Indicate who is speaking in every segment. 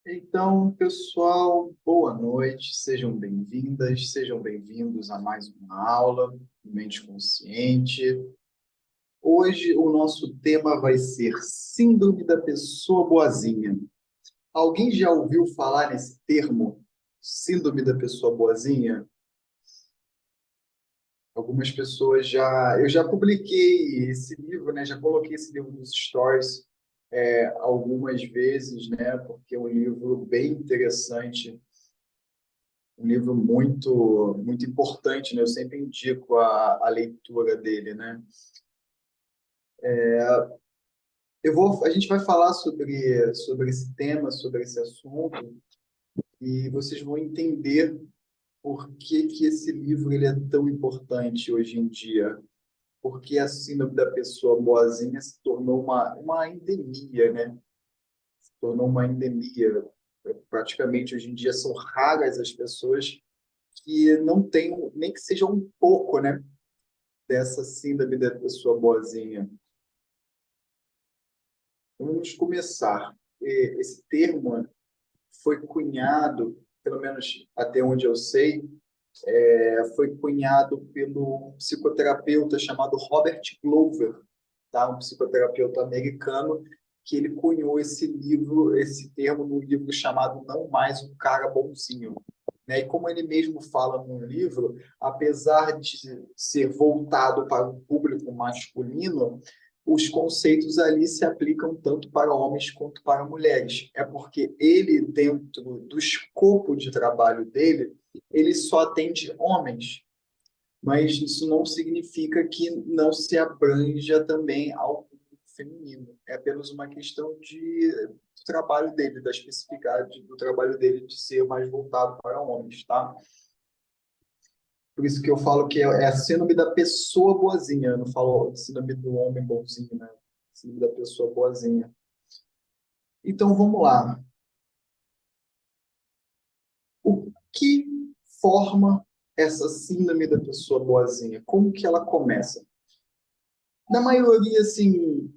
Speaker 1: Então, pessoal, boa noite, sejam bem-vindas, sejam bem-vindos a mais uma aula do Mente Consciente. Hoje o nosso tema vai ser Síndrome da Pessoa Boazinha. Alguém já ouviu falar nesse termo, Síndrome da Pessoa Boazinha? Algumas pessoas já... Eu já publiquei esse livro, né? Já coloquei esse livro nos stories algumas vezes, né? Porque é um livro bem interessante, um livro muito importante, né? Eu sempre indico a leitura dele, né? A gente vai falar sobre esse tema, sobre esse assunto, e vocês vão entender por que que esse livro ele é tão importante hoje em dia. Porque a síndrome da pessoa boazinha se tornou uma endemia, né? Se tornou uma endemia. Praticamente hoje em dia são raras as pessoas que não tenham, nem que seja um pouco, né, dessa síndrome da pessoa boazinha. Vamos começar. Esse termo foi cunhado, pelo menos até onde eu sei, foi cunhado pelo psicoterapeuta chamado Robert Glover, tá? Um psicoterapeuta americano, que ele cunhou esse livro, esse termo no livro chamado Não Mais um Cara Bonzinho. Né? E como ele mesmo fala no livro, apesar de ser voltado para um público masculino, os conceitos ali se aplicam tanto para homens quanto para mulheres. É porque ele, dentro do escopo de trabalho dele, ele só atende homens, mas isso não significa que não se abranja também ao público feminino. É apenas uma questão do trabalho dele, da especificidade do trabalho dele de ser mais voltado para homens, tá? Por isso que eu falo que é a síndrome da pessoa boazinha, eu não falo síndrome do homem bonzinho, né? Síndrome da pessoa boazinha. Então vamos lá. O que forma essa síndrome da pessoa boazinha? Como que ela começa? Na maioria, assim,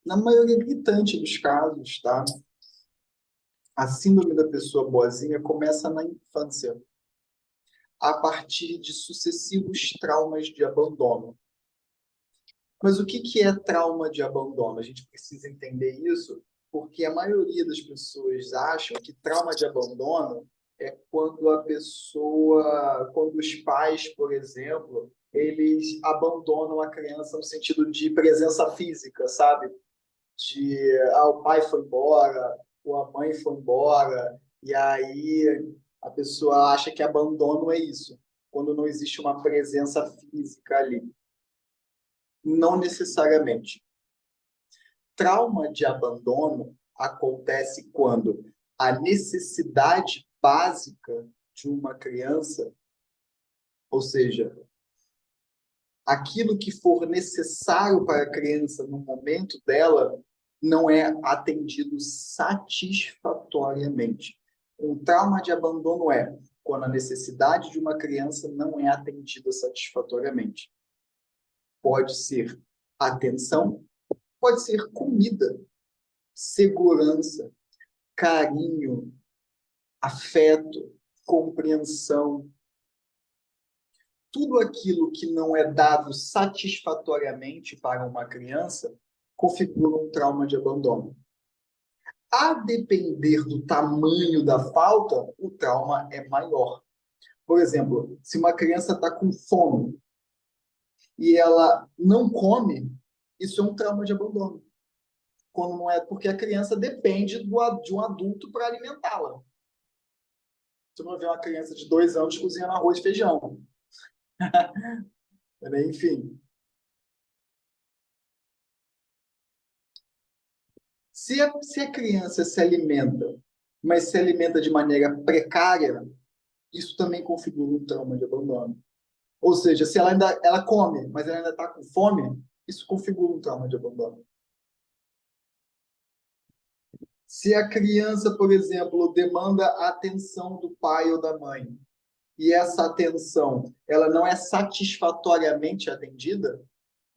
Speaker 1: na maioria gritante dos casos, tá? A síndrome da pessoa boazinha começa na infância, a partir de sucessivos traumas de abandono. Mas o que que é trauma de abandono? A gente precisa entender isso, porque a maioria das pessoas acham que trauma de abandono é quando a pessoa, quando os pais, por exemplo, eles abandonam a criança no sentido de presença física, sabe? O pai foi embora, ou a mãe foi embora, e aí a pessoa acha que abandono é isso, quando não existe uma presença física ali. Não necessariamente. Trauma de abandono acontece quando a necessidade básica de uma criança, ou seja, aquilo que for necessário para a criança no momento dela, não é atendido satisfatoriamente. Um trauma de abandono é quando a necessidade de uma criança não é atendida satisfatoriamente. Pode ser atenção, pode ser comida, segurança, carinho, afeto, compreensão. Tudo aquilo que não é dado satisfatoriamente para uma criança configura um trauma de abandono. A depender do tamanho da falta, o trauma é maior. Por exemplo, se uma criança está com fome e ela não come, isso é um trauma de abandono. Quando não é porque a criança depende de um adulto para alimentá-la. Você não vê uma criança de 2 anos cozinhando arroz e feijão. Enfim, se a criança se alimenta, mas se alimenta de maneira precária, isso também configura um trauma de abandono. Ou seja, se ela come, mas ela ainda está com fome, isso configura um trauma de abandono. Se a criança, por exemplo, demanda a atenção do pai ou da mãe, e essa atenção ela não é satisfatoriamente atendida,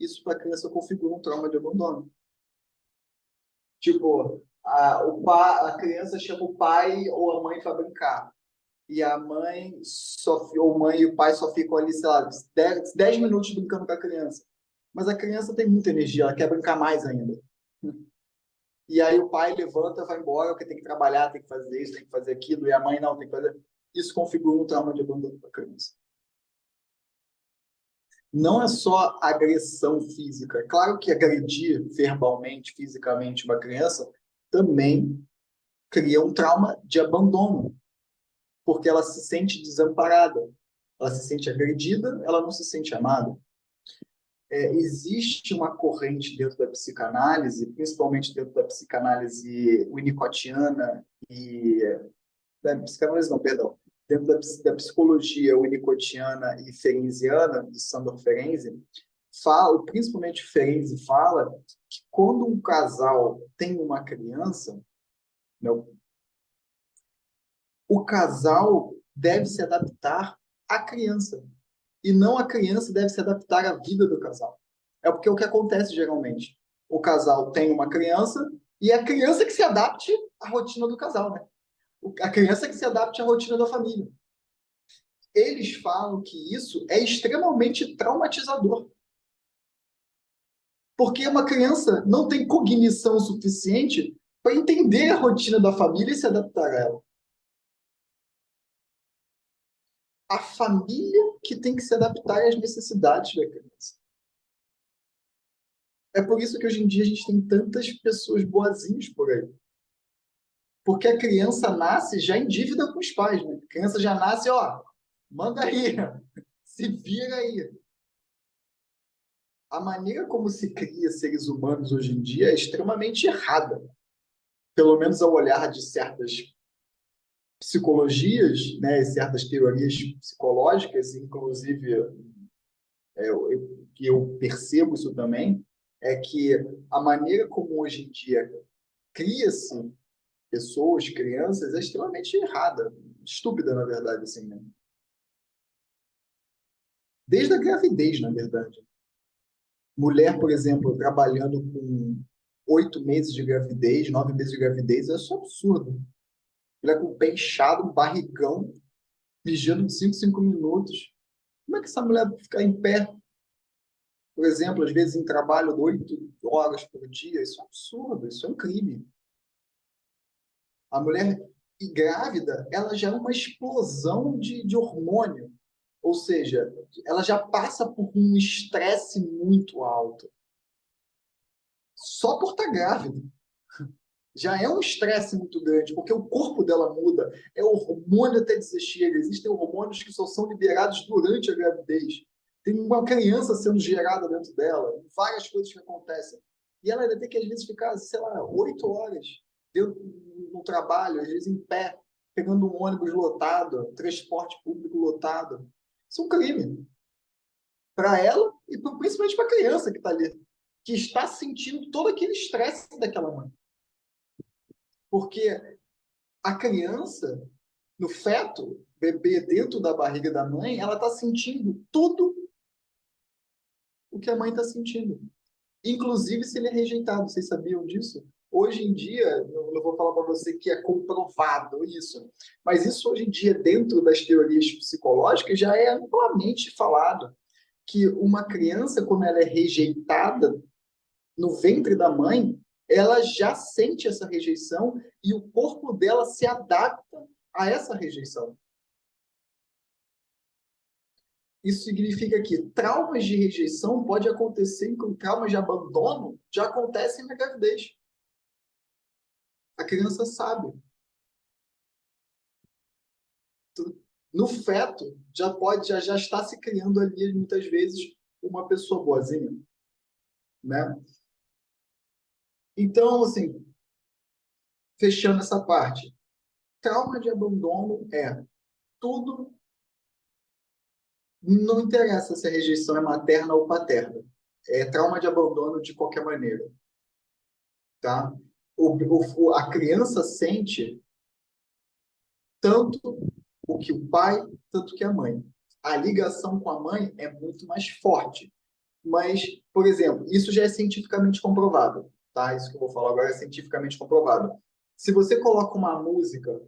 Speaker 1: isso para a criança configura um trauma de abandono. Tipo, A criança chama o pai ou a mãe para brincar. E a mãe ou a mãe e o pai só ficam ali, sei lá, 10 minutos brincando com a criança. Mas a criança tem muita energia, ela quer brincar mais ainda. E aí o pai levanta, vai embora, porque tem que trabalhar, tem que fazer isso, tem que fazer aquilo, e a mãe não, tem que fazer. Isso configura um trauma de abandono para a criança. Não é só agressão física. É claro que agredir verbalmente, fisicamente uma criança também cria um trauma de abandono, porque ela se sente desamparada, ela se sente agredida, ela não se sente amada. Existe uma corrente dentro da psicanálise, principalmente dentro da psicanálise winnicottiana e da psicanálise não, perdão, dentro da psicologia winnicottiana e ferenciana, de Sandor Ferenczi, fala, principalmente Ferenczi fala que quando um casal tem uma criança, né, o casal deve se adaptar à criança e não a criança deve se adaptar à vida do casal. É porque é o que acontece geralmente. O casal tem uma criança e é a criança que se adapte à rotina do casal, né? A criança que se adapte à rotina da família. Eles falam que isso é extremamente traumatizador. Porque uma criança não tem cognição suficiente para entender a rotina da família e se adaptar a ela. A família que tem que se adaptar às necessidades da criança. É por isso que hoje em dia a gente tem tantas pessoas boazinhas por aí. Porque a criança nasce já em dívida com os pais, né? A criança já nasce, ó, manda aí, se vira aí. A maneira como se cria seres humanos hoje em dia é extremamente errada. Pelo menos ao olhar de certas psicologias, né, certas teorias psicológicas, inclusive que eu percebo isso também, é que a maneira como hoje em dia cria-se pessoas, crianças, é extremamente errada, estúpida, na verdade, assim, né? Desde a gravidez, na verdade. Mulher, por exemplo, trabalhando com 8 meses de gravidez, 9 meses de gravidez, é só absurdo. Mulher com o pé inchado, um barrigão, mijando de 5 minutos. Como é que essa mulher fica em pé, por exemplo, às vezes em trabalho 8 horas por dia? Isso é um absurdo, isso é um crime. A mulher grávida, ela já é uma explosão de hormônio. Ou seja, ela já passa por um estresse muito alto. Só por estar grávida. Já é um estresse muito grande, porque o corpo dela muda, é hormônio até dizer chega. Existem hormônios que só são liberados durante a gravidez. Tem uma criança sendo gerada dentro dela, várias coisas que acontecem. E ela ainda tem que, às vezes, ficar, sei lá, 8 horas dentro, no trabalho, às vezes em pé, pegando um ônibus lotado, transporte público lotado. Isso é um crime para ela e principalmente para a criança que está ali, que está sentindo todo aquele estresse daquela mãe. Porque a criança, no feto, bebê dentro da barriga da mãe, ela está sentindo tudo o que a mãe está sentindo. Inclusive se ele é rejeitado. Vocês sabiam disso? Hoje em dia, eu não vou falar para você que é comprovado isso, mas isso hoje em dia, dentro das teorias psicológicas, já é amplamente falado que uma criança, quando ela é rejeitada no ventre da mãe, ela já sente essa rejeição e o corpo dela se adapta a essa rejeição. Isso significa que traumas de rejeição pode acontecer, com traumas de abandono já acontecem na gravidez. A criança sabe. No feto, já está se criando ali, muitas vezes, uma pessoa boazinha, né? Então, assim, fechando essa parte, trauma de abandono é tudo. Não interessa se a rejeição é materna ou paterna. É trauma de abandono de qualquer maneira, tá? A criança sente tanto o que o pai, tanto que a mãe. A ligação com a mãe é muito mais forte. Mas, por exemplo, isso já é cientificamente comprovado. tá? Isso que eu vou falar agora é cientificamente comprovado. Se você coloca uma música,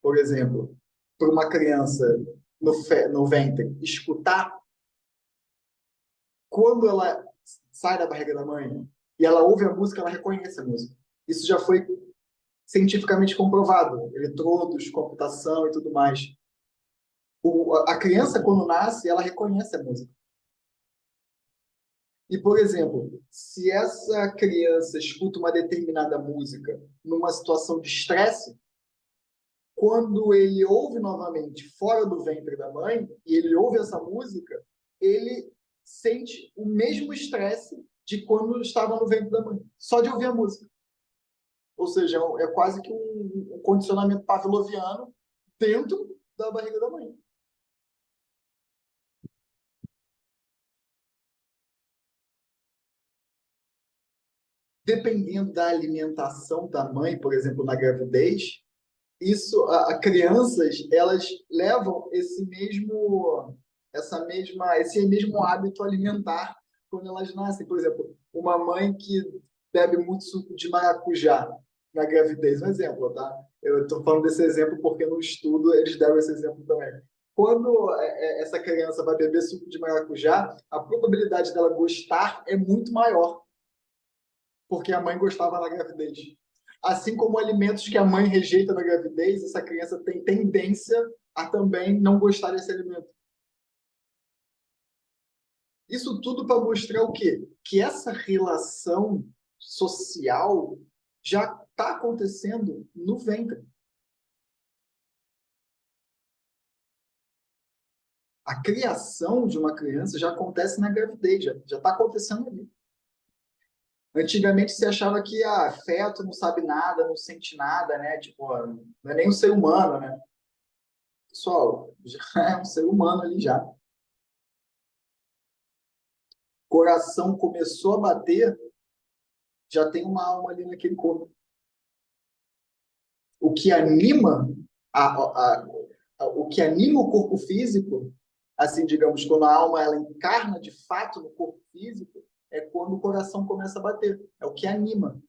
Speaker 1: por exemplo, para uma criança no ventre escutar, quando ela sai da barriga da mãe e ela ouve a música, ela reconhece a música. Isso já foi cientificamente comprovado, eletrodos, computação e tudo mais. A criança, quando nasce, ela reconhece a música. E, por exemplo, se essa criança escuta uma determinada música numa situação de estresse, quando ele ouve novamente fora do ventre da mãe, e ele ouve essa música, ele sente o mesmo estresse de quando estava no ventre da mãe, só de ouvir a música. Ou seja, é quase que um condicionamento pavloviano dentro da barriga da mãe. Dependendo da alimentação da mãe, por exemplo, na gravidez, a crianças elas levam esse mesmo hábito alimentar quando elas nascem. Por exemplo, uma mãe que bebe muito suco de maracujá na gravidez, um exemplo, tá? Eu estou falando desse exemplo porque no estudo eles deram esse exemplo também. Quando essa criança vai beber suco de maracujá, a probabilidade dela gostar é muito maior, porque a mãe gostava na gravidez. Assim como alimentos que a mãe rejeita na gravidez, essa criança tem tendência a também não gostar desse alimento. Isso tudo para mostrar o quê? Que essa relação social já está acontecendo no ventre. A criação de uma criança já acontece na gravidez, já está acontecendo ali. Antigamente se achava que feto não sabe nada, não sente nada, né? Tipo, não é nem um ser humano, né? Pessoal, já é um ser humano ali já. Coração começou a bater, já tem uma alma ali naquele corpo. O que anima o que anima o corpo físico, assim, digamos, quando a alma ela encarna de fato no corpo físico, é quando o coração começa a bater. É o que anima.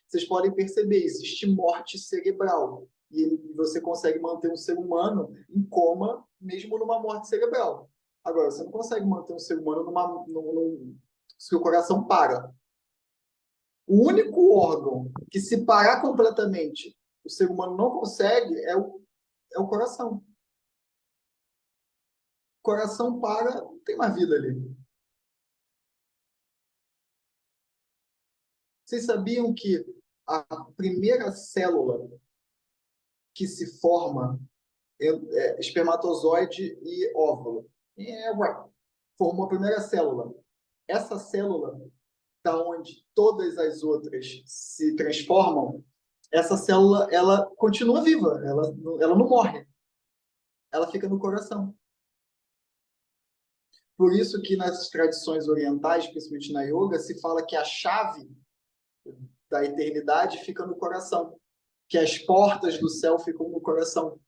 Speaker 1: Vocês podem perceber, existe morte cerebral. E você consegue manter um ser humano em coma, mesmo numa morte cerebral. Agora, você não consegue manter um ser humano se o coração para. O único órgão que, se parar completamente, o ser humano não consegue é o coração. O coração para, não tem mais vida ali. Vocês sabiam que a primeira célula que se forma espermatozoide e óvulo? Formou a primeira célula. Essa célula, da onde todas as outras se transformam, essa célula ela continua viva, ela não morre, ela fica no coração. Por isso que nas tradições orientais, principalmente na yoga, se fala que a chave da eternidade fica no coração, que as portas do céu ficam no coração,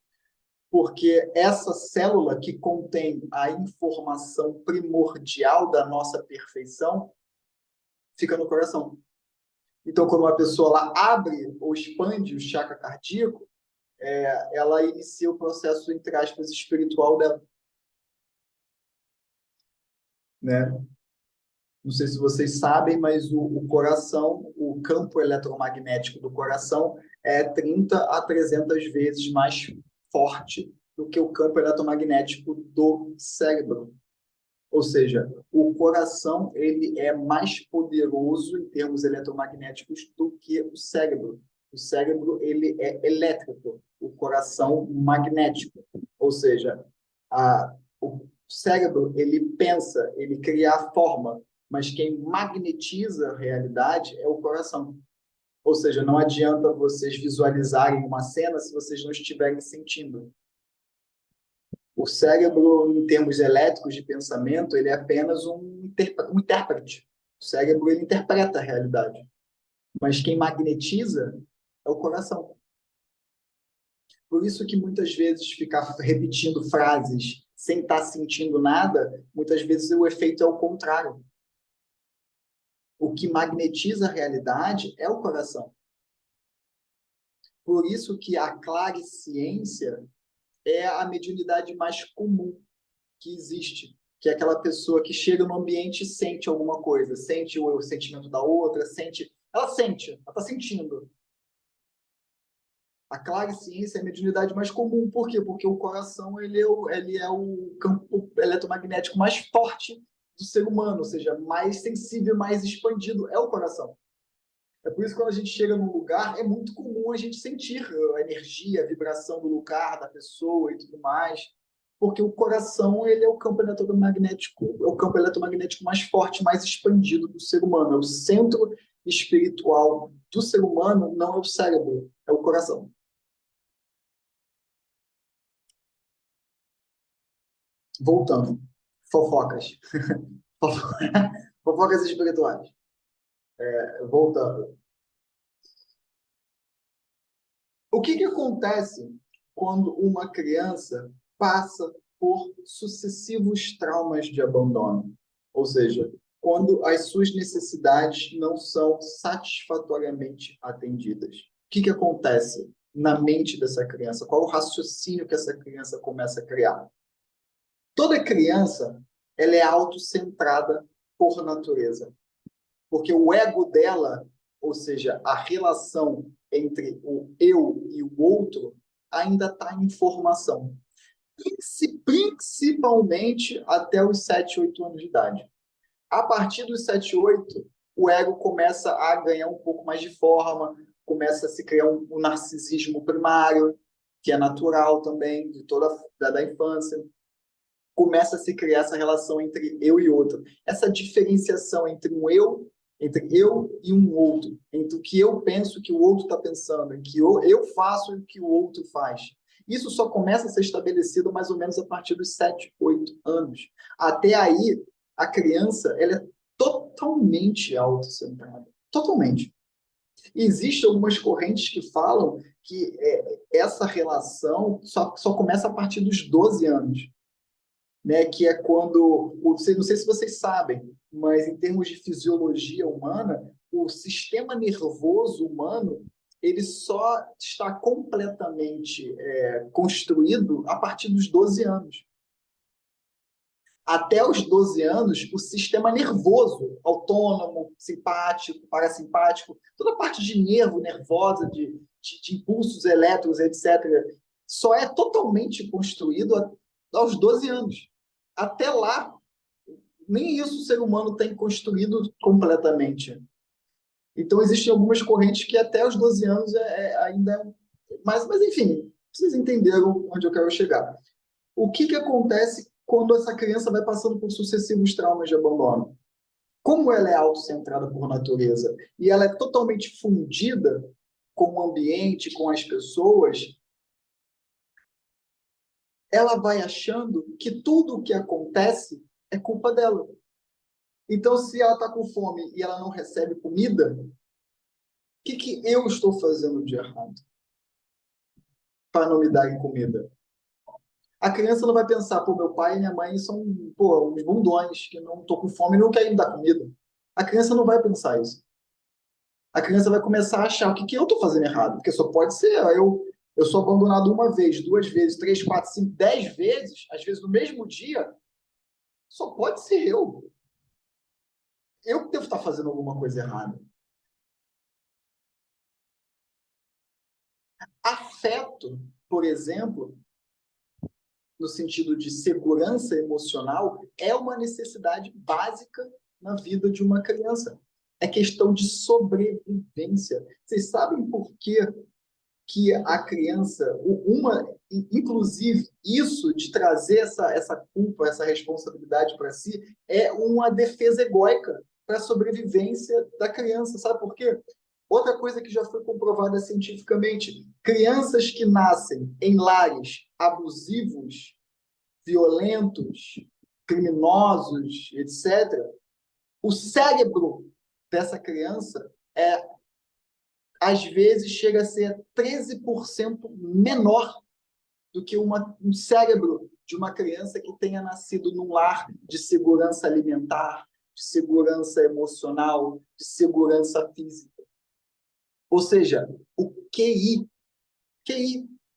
Speaker 1: porque essa célula que contém a informação primordial da nossa perfeição fica no coração. Então, quando uma pessoa lá abre ou expande o chakra cardíaco, ela inicia o processo, entre aspas, espiritual dela, né? Não sei se vocês sabem, mas o coração, o campo eletromagnético do coração é 30 a 300 vezes mais forte do que o campo eletromagnético do cérebro. Ou seja, o coração ele é mais poderoso em termos eletromagnéticos do que o cérebro. O cérebro ele é elétrico, o coração magnético. Ou seja, o cérebro ele pensa, ele cria a forma, mas quem magnetiza a realidade é o coração. Ou seja, não adianta vocês visualizarem uma cena se vocês não estiverem sentindo. O cérebro, em termos elétricos de pensamento, ele é apenas um intérprete. O cérebro ele interpreta a realidade. Mas quem magnetiza é o coração. Por isso que muitas vezes ficar repetindo frases sem estar sentindo nada, muitas vezes o efeito é o contrário. O que magnetiza a realidade é o coração. Por isso que a clarisciência é a mediunidade mais comum que existe, que é aquela pessoa que chega no ambiente e sente alguma coisa, sente o sentimento da outra, ela está sentindo. A clarisciência é a mediunidade mais comum. Por quê? Porque o coração ele é o campo eletromagnético mais forte do ser humano, ou seja, mais sensível, mais expandido é o coração. É por isso que quando a gente chega num lugar, é muito comum a gente sentir a energia, a vibração do lugar, da pessoa e tudo mais, porque o coração ele é o campo eletromagnético mais forte, mais expandido do ser humano. É o centro espiritual do ser humano, não é o cérebro, é o coração. Voltando, fofocas. Fofocas espirituais. Voltando. O que acontece quando uma criança passa por sucessivos traumas de abandono? Ou seja, quando as suas necessidades não são satisfatoriamente atendidas. O que acontece na mente dessa criança? Qual o raciocínio que essa criança começa a criar? Toda criança ela é autocentrada por natureza, porque o ego dela, ou seja, a relação entre o eu e o outro, ainda está em formação. Principalmente até os 7, 8 anos de idade. A partir dos 7, 8, o ego começa a ganhar um pouco mais de forma, começa a se criar um narcisismo primário, que é natural também, de toda da infância. Começa a se criar essa relação entre eu e outro. Essa diferenciação entre eu e um outro, entre o que eu penso e o que o outro está pensando, em que eu faço e o que o outro faz. Isso só começa a ser estabelecido mais ou menos a partir dos 7, 8 anos. Até aí, a criança ela é totalmente autocentrada. Totalmente. E existem algumas correntes que falam que essa relação só começa a partir dos 12 anos. Né, que é quando, não sei se vocês sabem, mas em termos de fisiologia humana, o sistema nervoso humano ele só está completamente construído a partir dos 12 anos. Até os 12 anos, o sistema nervoso, autônomo, simpático, parasimpático, toda a parte de nervo, nervosa, de impulsos elétricos, etc., só é totalmente construído aos 12 anos. Até lá, nem isso o ser humano tem construído completamente. Então, existem algumas correntes que até os 12 anos ainda... Mas, enfim, vocês entenderam onde eu quero chegar. O que acontece quando essa criança vai passando por sucessivos traumas de abandono? Como ela é autocentrada por natureza e ela é totalmente fundida com o ambiente, com as pessoas, ela vai achando que tudo o que acontece é culpa dela. Então, se ela está com fome e ela não recebe comida, o que eu estou fazendo de errado para não me darem comida? A criança não vai pensar, pô, meu pai e minha mãe são, pô, uns bundões que não estou com fome e não querem me dar comida. A criança não vai pensar isso. A criança vai começar a achar o que eu estou fazendo errado, porque só pode ser eu sou abandonado uma vez, duas vezes, 3, 4, 5, 10 vezes, às vezes no mesmo dia, só pode ser eu. Eu devo estar fazendo alguma coisa errada. Afeto, por exemplo, no sentido de segurança emocional, é uma necessidade básica na vida de uma criança. É questão de sobrevivência. Vocês sabem por que a criança, inclusive isso de trazer essa culpa, essa responsabilidade para si, é uma defesa egóica para a sobrevivência da criança. Sabe por quê? Outra coisa que já foi comprovada cientificamente, crianças que nascem em lares abusivos, violentos, criminosos, etc., o cérebro dessa criança às vezes chega a ser 13% menor do que um cérebro de uma criança que tenha nascido num lar de segurança alimentar, de segurança emocional, de segurança física. Ou seja, o QI,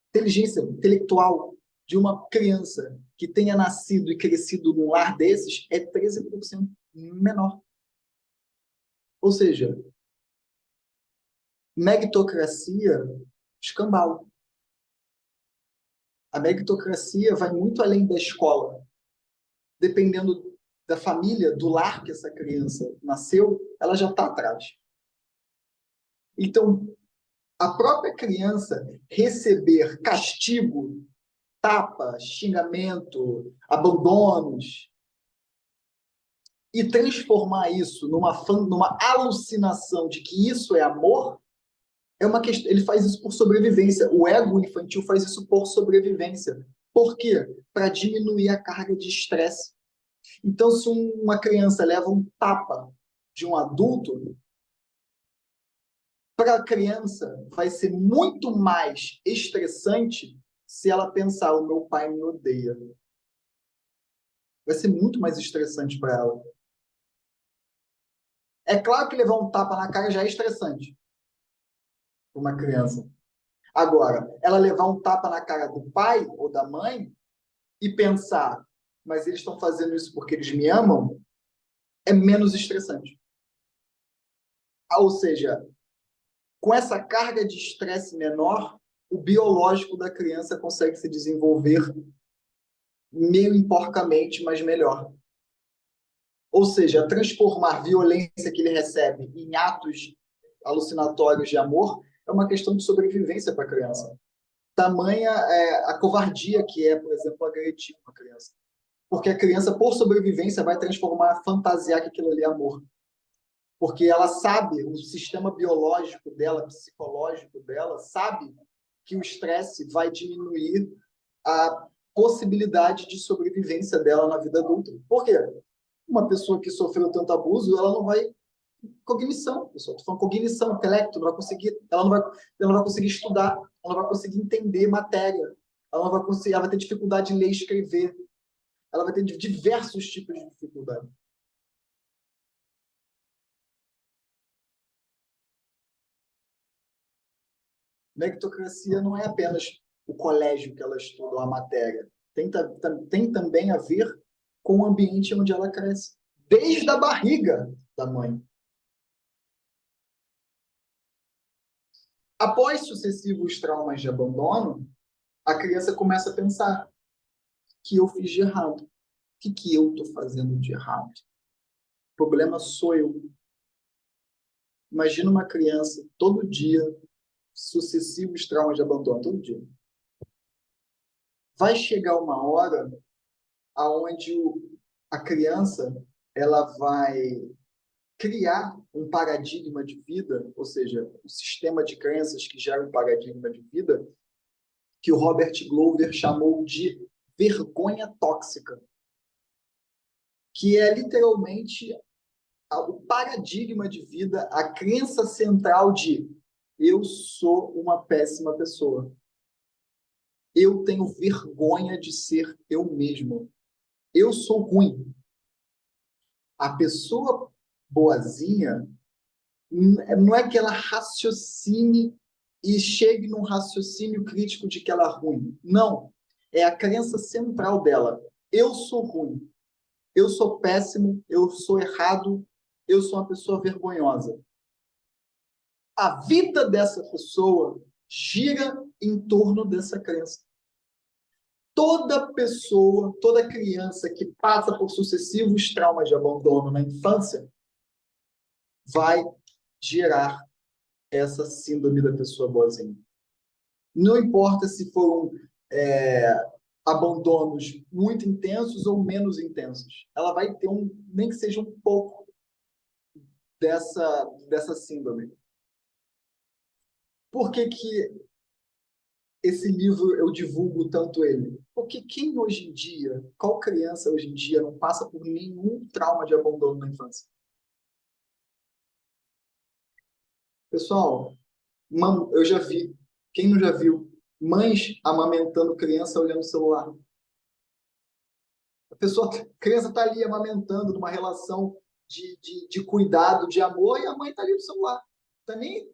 Speaker 1: inteligência intelectual de uma criança que tenha nascido e crescido num lar desses é 13% menor. Ou seja, meritocracia, escambau. A meritocracia vai muito além da escola. Dependendo da família, do lar que essa criança nasceu, ela já está atrás. Então, a própria criança receber castigo, tapa, xingamento, abandonos, e transformar isso numa alucinação de que isso é amor, é uma questão. Ele faz isso por sobrevivência. O ego infantil faz isso por sobrevivência. Por quê? Para diminuir a carga de estresse. Então, se uma criança leva um tapa de um adulto, para a criança vai ser muito mais estressante se ela pensar: o meu pai me odeia. Vai ser muito mais estressante para ela. É claro que levar um tapa na cara já é estressante para uma criança. Agora, ela levar um tapa na cara do pai ou da mãe e pensar: mas eles estão fazendo isso porque eles me amam, é menos estressante. Ou seja, com essa carga de estresse menor, o biológico da criança consegue se desenvolver meio porcamente, mas melhor. Ou seja, transformar a violência que ele recebe em atos alucinatórios de amor é uma questão de sobrevivência para a criança. Tamanha é a covardia que é, por exemplo, agredir uma criança. Porque a criança, por sobrevivência, vai transformar, fantasiar que aquilo ali é amor. Porque ela sabe, o sistema biológico dela, psicológico dela, sabe que o estresse vai diminuir a possibilidade de sobrevivência dela na vida adulta. Por quê? Uma pessoa que sofreu tanto abuso, ela não vai... Cognição, pessoal. Estou falando cognição, intelecto, não vai conseguir, ela não vai conseguir estudar, ela não vai conseguir entender matéria, ela não vai conseguir, ela vai ter dificuldade de ler e escrever, ela vai ter diversos tipos de dificuldade. Meritocracia não é apenas o colégio que ela estuda, a matéria. Tem também a ver com o ambiente onde ela cresce, desde a barriga da mãe. Após sucessivos traumas de abandono, a criança começa a pensar: que eu fiz de errado? O que eu estou fazendo de errado? O problema sou eu. Imagina uma criança todo dia, sucessivos traumas de abandono, todo dia. Vai chegar uma hora aonde a criança ela vai criar um paradigma de vida, ou seja, um sistema de crenças que gera um paradigma de vida, que o Robert Glover chamou de vergonha tóxica, que é literalmente o paradigma de vida, a crença central de: eu sou uma péssima pessoa. Eu tenho vergonha de ser eu mesmo. Eu sou ruim. A pessoa boazinha não é que ela raciocine e chegue num raciocínio crítico de que ela é ruim. Não. É a crença central dela: eu sou ruim. Eu sou péssimo. Eu sou errado. Eu sou uma pessoa vergonhosa. A vida dessa pessoa gira em torno dessa crença. Toda pessoa, toda criança que passa por sucessivos traumas de abandono na infância vai gerar essa síndrome da pessoa boazinha. Não importa se foram abandonos muito intensos ou menos intensos, ela vai ter nem que seja um pouco dessa síndrome. Por que esse livro eu divulgo tanto ele? Porque quem hoje em dia, qual criança hoje em dia não passa por nenhum trauma de abandono na infância? Pessoal, eu já vi, quem não já viu, mães amamentando criança olhando o celular. A criança está ali amamentando numa relação de cuidado, de amor, e a mãe está ali no celular. Tá nem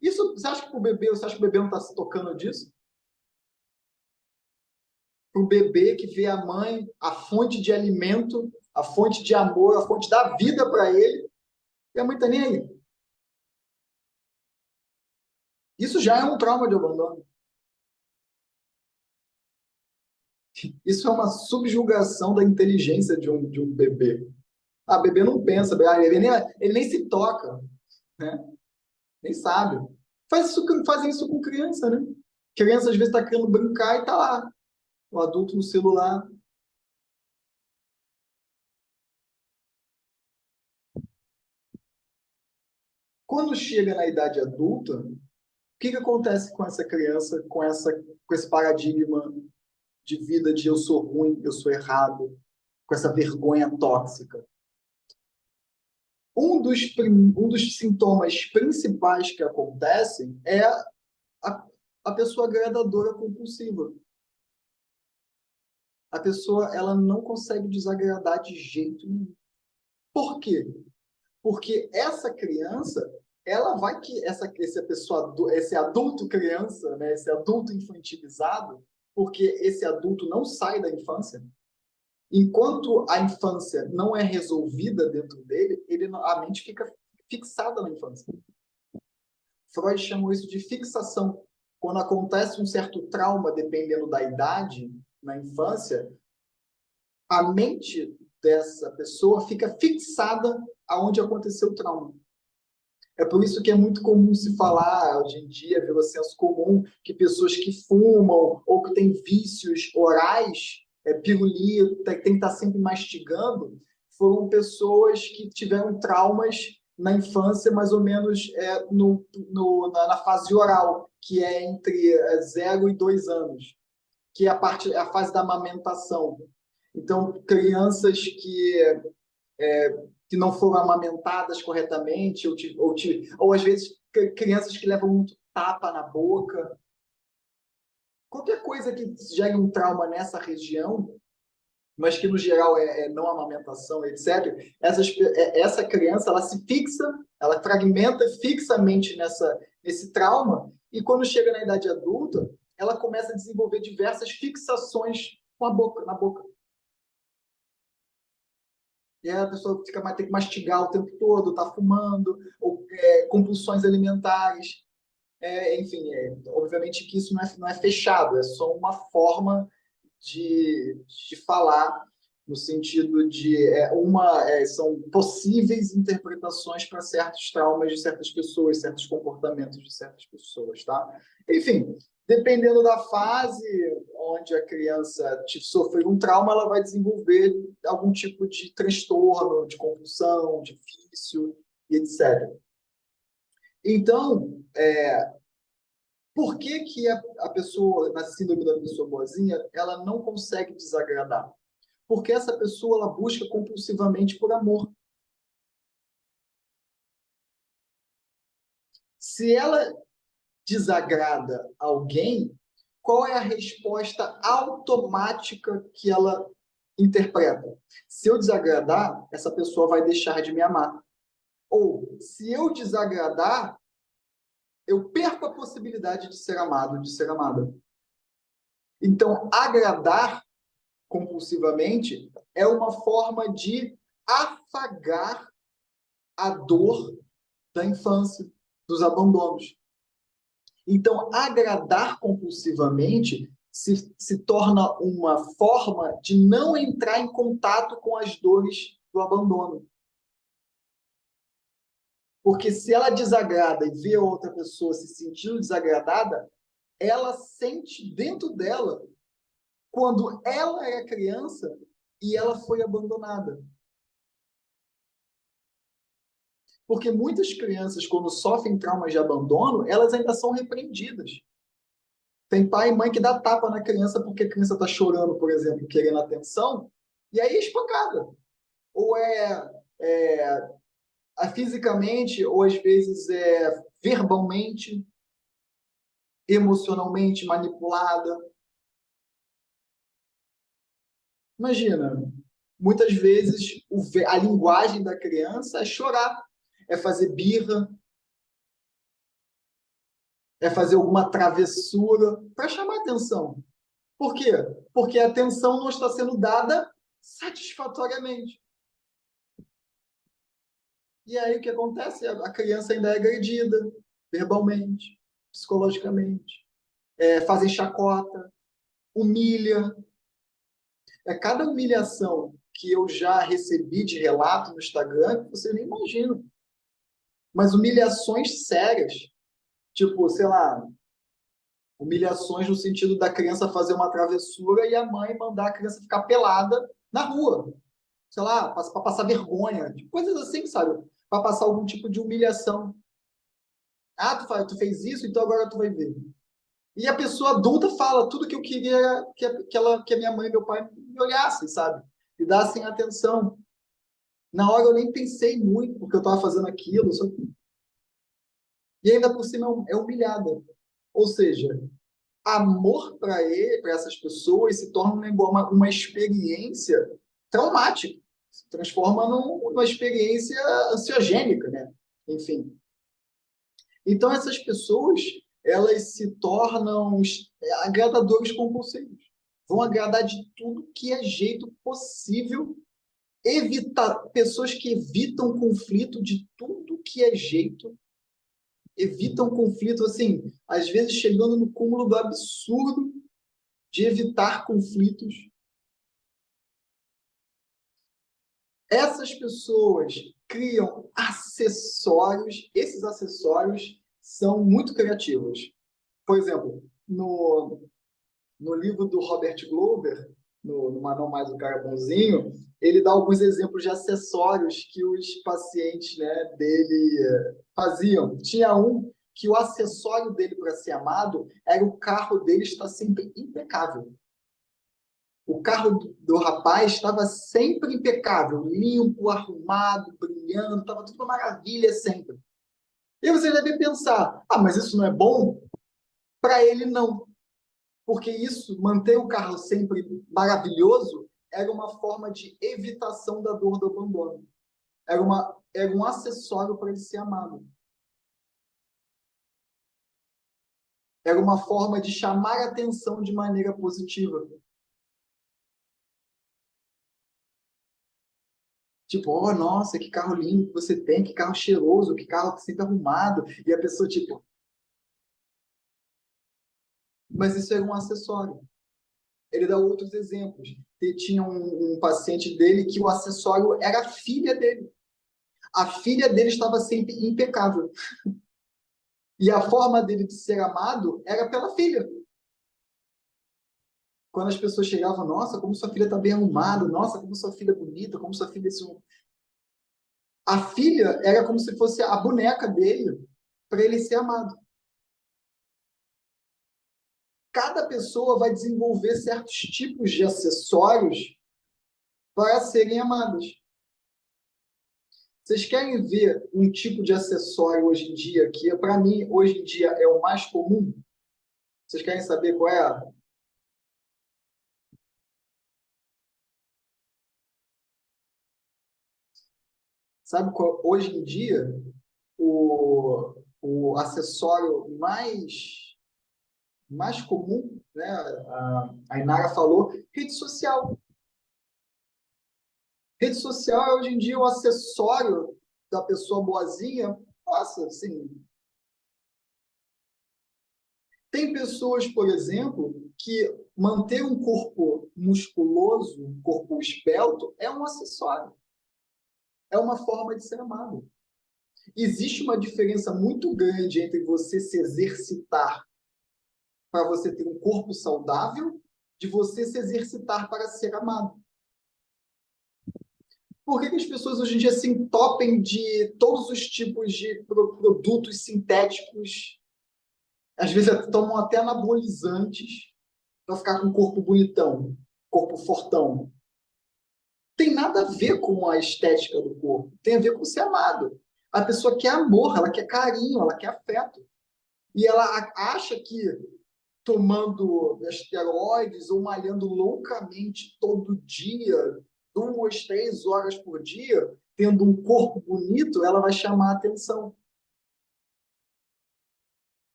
Speaker 1: Isso, você acha que o bebê, você acha que o bebê não está se tocando disso? Para o bebê que vê a mãe, a fonte de alimento, a fonte de amor, a fonte da vida para ele, e a mãe está nem aí. Isso já é um trauma de abandono. Isso é uma subjugação da inteligência de um bebê. Ah, bebê não pensa, ele nem se toca, né? Nem sabe. Fazem isso com criança, né? Criança às vezes está querendo brincar e tá lá. O adulto no celular. Quando chega na idade adulta, o que acontece com essa criança, com esse paradigma de vida de eu sou ruim, eu sou errado, com essa vergonha tóxica? Um dos sintomas principais que acontecem é a pessoa agradadora compulsiva. A pessoa ela não consegue desagradar de jeito nenhum. Por quê? Porque essa criança, ela vai que esse adulto criança, né, esse adulto infantilizado, porque esse adulto não sai da infância. Enquanto a infância não é resolvida dentro dele, a mente fica fixada na infância. Freud chamou isso de fixação. Quando acontece um certo trauma, dependendo da idade, na infância, a mente dessa pessoa fica fixada aonde aconteceu o trauma. É por isso que é muito comum se falar, hoje em dia, pelo senso comum, que pessoas que fumam ou que têm vícios orais, pirulito, tem que estar sempre mastigando, foram pessoas que tiveram traumas na infância, mais ou menos na fase oral, que é entre 0 e 2 anos, que é a fase da amamentação. Então, crianças que não foram amamentadas corretamente, ou às vezes crianças que levam muito tapa na boca. Qualquer coisa que gere um trauma nessa região, mas que no geral é não amamentação, etc. Essa criança ela se fixa, ela fragmenta fixamente nesse trauma, e quando chega na idade adulta, ela começa a desenvolver diversas fixações com a boca, na boca. E aí a pessoa tem que mastigar o tempo todo, tá fumando, ou compulsões alimentares. Enfim, obviamente que isso não é fechado, é só uma forma de falar, no sentido de são possíveis interpretações para certos traumas de certas pessoas, certos comportamentos de certas pessoas, tá? Enfim, dependendo da fase onde a criança sofreu um trauma, ela vai desenvolver algum tipo de transtorno, de compulsão, de vício e etc. Então, por que a pessoa, na síndrome da pessoa boazinha, ela não consegue desagradar? Porque essa pessoa ela busca compulsivamente por amor. Se ela desagrada alguém, qual é a resposta automática que ela interpreta? Se eu desagradar, essa pessoa vai deixar de me amar. Ou, se eu desagradar, eu perco a possibilidade de ser amado, de ser amada. Então, agradar compulsivamente é uma forma de afagar a dor da infância, dos abandonos. Então, agradar compulsivamente se torna uma forma de não entrar em contato com as dores do abandono. Porque se ela desagrada e vê outra pessoa se sentindo desagradada, ela sente dentro dela quando ela era criança e ela foi abandonada. Porque muitas crianças, quando sofrem traumas de abandono, elas ainda são repreendidas. Tem pai e mãe que dá tapa na criança porque a criança está chorando, por exemplo, querendo atenção, e aí é espancada. Ou fisicamente, ou às vezes verbalmente, emocionalmente manipulada. Imagina, muitas vezes a linguagem da criança é chorar, é fazer birra, é fazer alguma travessura para chamar atenção. Por quê? Porque a atenção não está sendo dada satisfatoriamente. E aí o que acontece? A criança ainda é agredida verbalmente, psicologicamente, fazem chacota, humilha. Cada humilhação que eu já recebi de relato no Instagram, você nem imagina. Mas humilhações sérias, tipo, sei lá, humilhações no sentido da criança fazer uma travessura e a mãe mandar a criança ficar pelada na rua. Sei lá, para passar vergonha, tipo, coisas assim, sabe? Para passar algum tipo de humilhação. Ah, tu fez isso, então agora tu vai ver. E a pessoa adulta fala tudo que eu queria que a minha mãe e meu pai me olhassem, sabe? E dassem atenção. Na hora eu nem pensei muito porque eu estava fazendo aquilo. E ainda por cima é humilhada. Ou seja, amor para essas pessoas se torna uma experiência traumática. Se transforma numa experiência ansiogênica, né? Enfim. Então, essas pessoas, elas se tornam agradadores compulsivos. Vão agradar de tudo que é jeito possível. Evitar pessoas que evitam conflito de tudo que é jeito, evitam conflito, assim, às vezes chegando no cúmulo do absurdo de evitar conflitos. Essas pessoas criam acessórios, esses acessórios são muito criativos. Por exemplo, no livro do Robert Glover, no Manual Mais o Cara Bonzinho, ele dá alguns exemplos de acessórios que os pacientes, né, dele faziam. Tinha um que o acessório dele para ser amado era o carro dele estar sempre impecável. O carro do rapaz estava sempre impecável, limpo, arrumado, brilhando, estava tudo uma maravilha sempre. E você deve pensar, mas isso não é bom? Para ele, não. Porque isso, manter o carro sempre maravilhoso, era uma forma de evitação da dor do abandono. Era um acessório para ele ser amado. Era uma forma de chamar a atenção de maneira positiva. Tipo, oh, nossa, que carro lindo que você tem, que carro cheiroso, que carro sempre arrumado. E a pessoa, tipo, mas isso era um acessório. Ele dá outros exemplos. Tinha um paciente dele que o acessório era a filha dele. A filha dele estava sempre impecável. E a forma dele de ser amado era pela filha. Quando as pessoas chegavam, nossa, como sua filha está bem arrumada, nossa, como sua filha é bonita, como sua filha é assim. A filha era como se fosse a boneca dele para ele ser amado. Cada pessoa vai desenvolver certos tipos de acessórios para serem amadas. Vocês querem ver um tipo de acessório hoje em dia que, para mim, hoje em dia é o mais comum? Vocês querem saber qual é? Sabe qual, hoje em dia, o acessório mais comum, né? A Inara falou, rede social. Rede social é hoje em dia o acessório da pessoa boazinha. Nossa, assim, tem pessoas, por exemplo, que manter um corpo musculoso, um corpo esbelto, é um acessório. É uma forma de ser amado. Existe uma diferença muito grande entre você se exercitar para você ter um corpo saudável, de você se exercitar para ser amado. Por que as pessoas hoje em dia se entopem de todos os tipos de produtos sintéticos? Às vezes tomam até anabolizantes para ficar com o corpo bonitão, corpo fortão. Tem nada a ver com a estética do corpo, tem a ver com ser amado. A pessoa quer amor, ela quer carinho, ela quer afeto. E ela acha que tomando esteroides ou malhando loucamente todo dia 2, 3 horas por dia, tendo um corpo bonito, ela vai chamar a atenção.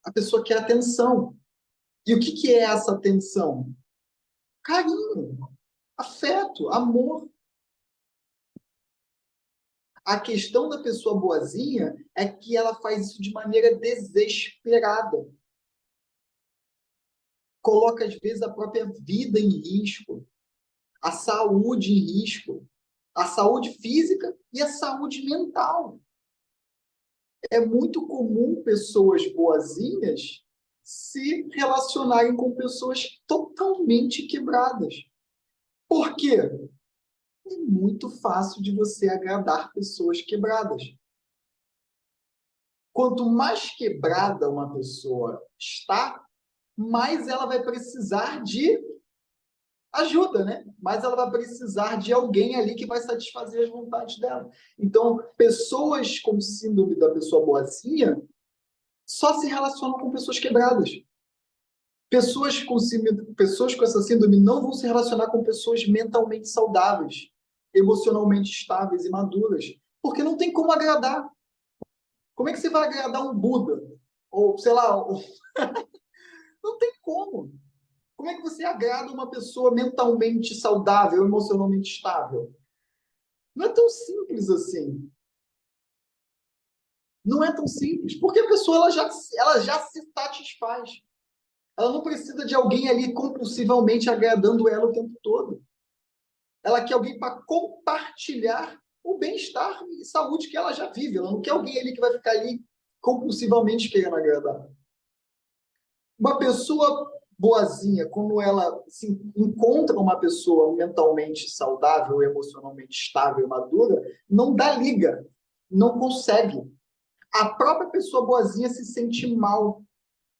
Speaker 1: A pessoa quer atenção. E o que que é essa atenção? Carinho, afeto, amor. A questão da pessoa boazinha é que ela faz isso de maneira desesperada. Coloca, às vezes, a própria vida em risco, a saúde em risco, a saúde física e a saúde mental. É muito comum pessoas boazinhas se relacionarem com pessoas totalmente quebradas. Por quê? É muito fácil de você agradar pessoas quebradas. Quanto mais quebrada uma pessoa está, mais ela vai precisar de ajuda, né? Mais ela vai precisar de alguém ali que vai satisfazer as vontades dela. Então, pessoas com síndrome da pessoa boazinha só se relacionam com pessoas quebradas. Pessoas com essa síndrome não vão se relacionar com pessoas mentalmente saudáveis, emocionalmente estáveis e maduras, porque não tem como agradar. Como é que você vai agradar um Buda? Ou, sei lá, não tem como. Como é que você agrada uma pessoa mentalmente saudável, emocionalmente estável? Não é tão simples assim. Não é tão simples, porque a pessoa ela já se satisfaz. Ela não precisa de alguém ali compulsivamente agradando ela o tempo todo. Ela quer alguém para compartilhar o bem-estar e saúde que ela já vive. Ela não quer alguém ali que vai ficar ali compulsivamente querendo agradar. Uma pessoa boazinha, quando ela se encontra uma pessoa mentalmente saudável, emocionalmente estável e madura, não dá liga, não consegue. A própria pessoa boazinha se sente mal,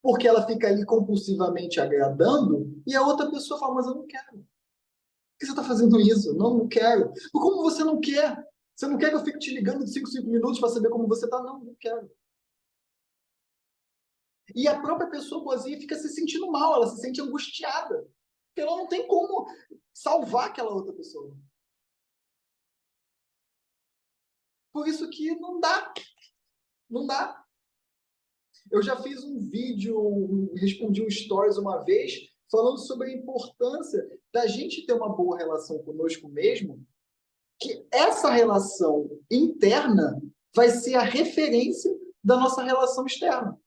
Speaker 1: porque ela fica ali compulsivamente agradando, e a outra pessoa fala, mas eu não quero. Por que você está fazendo isso? Não, não quero. Mas como você não quer? Você não quer que eu fique te ligando de 5 minutos para saber como você está? Não, não quero. E a própria pessoa boazinha fica se sentindo mal, ela se sente angustiada. Porque ela não tem como salvar aquela outra pessoa. Por isso que não dá. Não dá. Eu já fiz um vídeo, respondi um stories uma vez, falando sobre a importância da gente ter uma boa relação conosco mesmo, que essa relação interna vai ser a referência da nossa relação externa.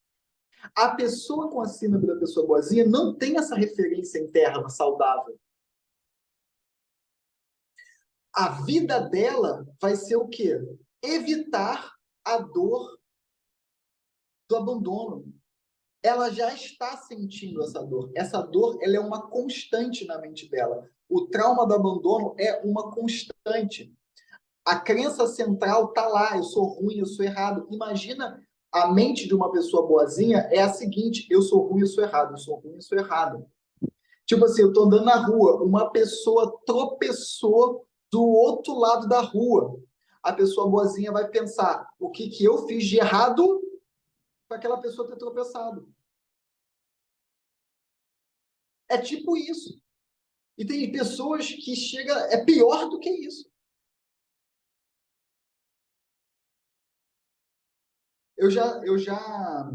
Speaker 1: A pessoa com a síndrome da pessoa boazinha não tem essa referência interna saudável. A vida dela vai ser o quê? Evitar a dor do abandono. Ela já está sentindo essa dor. Essa dor, ela é uma constante na mente dela. O trauma do abandono é uma constante. A crença central está lá, eu sou ruim, eu sou errado. Imagina a mente de uma pessoa boazinha é a seguinte, eu sou ruim, eu sou errado, eu sou ruim, eu sou errado. Tipo assim, eu estou andando na rua, uma pessoa tropeçou do outro lado da rua. A pessoa boazinha vai pensar, o que que eu fiz de errado para aquela pessoa ter tropeçado? É tipo isso. E tem pessoas que chega, é pior do que isso. Eu já, eu já,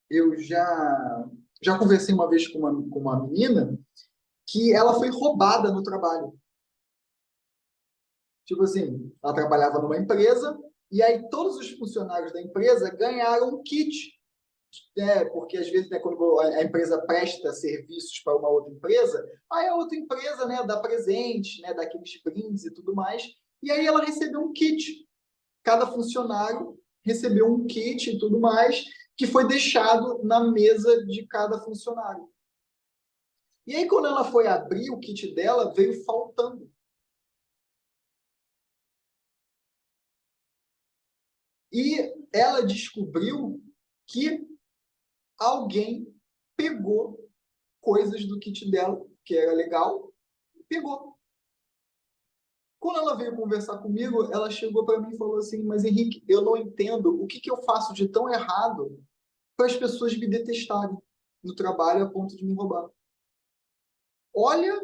Speaker 1: eu já conversei uma vez com uma menina que ela foi roubada no trabalho. Tipo assim, ela trabalhava numa empresa e aí todos os funcionários da empresa ganharam um kit. Porque às vezes, né, quando a empresa presta serviços para uma outra empresa, aí a outra empresa, né, dá presente, né, dá aqueles brindes e tudo mais, e aí ela recebeu um kit. Cada funcionário recebeu um kit e tudo mais, que foi deixado na mesa de cada funcionário. E aí, quando ela foi abrir o kit dela, veio faltando. E ela descobriu que alguém pegou coisas do kit dela, que era legal, e pegou. Quando ela veio conversar comigo, ela chegou para mim e falou assim: Mas Henrique, eu não entendo o que que eu faço de tão errado para as pessoas me detestarem no trabalho a ponto de me roubar. Olha,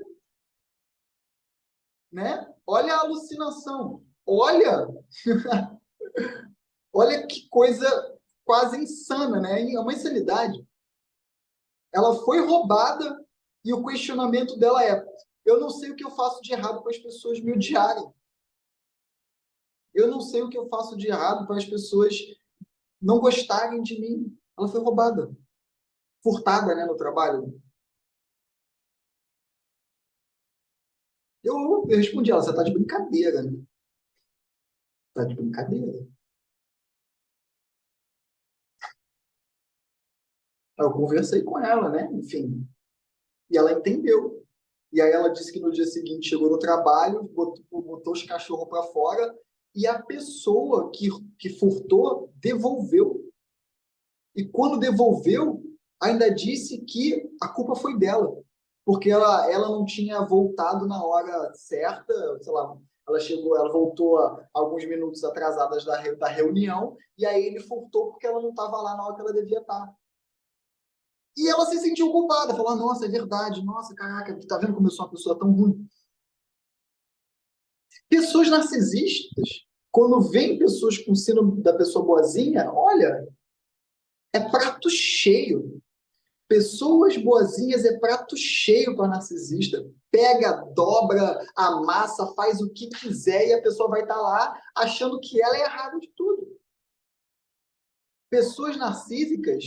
Speaker 1: né? Olha a alucinação. Olha, olha que coisa quase insana, né? É uma insanidade. Ela foi roubada e o questionamento dela é: eu não sei o que eu faço de errado para as pessoas me odiarem. Eu não sei o que eu faço de errado para as pessoas não gostarem de mim. Ela foi roubada, furtada, né, no trabalho. Eu respondi ela: você está de brincadeira, né? Tá de brincadeira. Aí eu conversei com ela, né? Enfim, e ela entendeu. E aí ela disse que no dia seguinte chegou no trabalho, botou os cachorros para fora e a pessoa que furtou devolveu. E quando devolveu, ainda disse que a culpa foi dela, porque ela não tinha voltado na hora certa, sei lá, ela chegou, ela voltou alguns minutos atrasadas da reunião, e aí ele furtou porque ela não estava lá na hora que ela devia estar. E ela se sentiu culpada, falou: nossa, é verdade, nossa, caraca, tá vendo como eu sou uma pessoa tão ruim? Pessoas narcisistas, quando vem pessoas com síndrome da pessoa boazinha, olha, é prato cheio. Pessoas boazinhas é prato cheio para narcisista. Pega, dobra, amassa, faz o que quiser e a pessoa vai estar lá achando que ela é errada de tudo. Pessoas narcísicas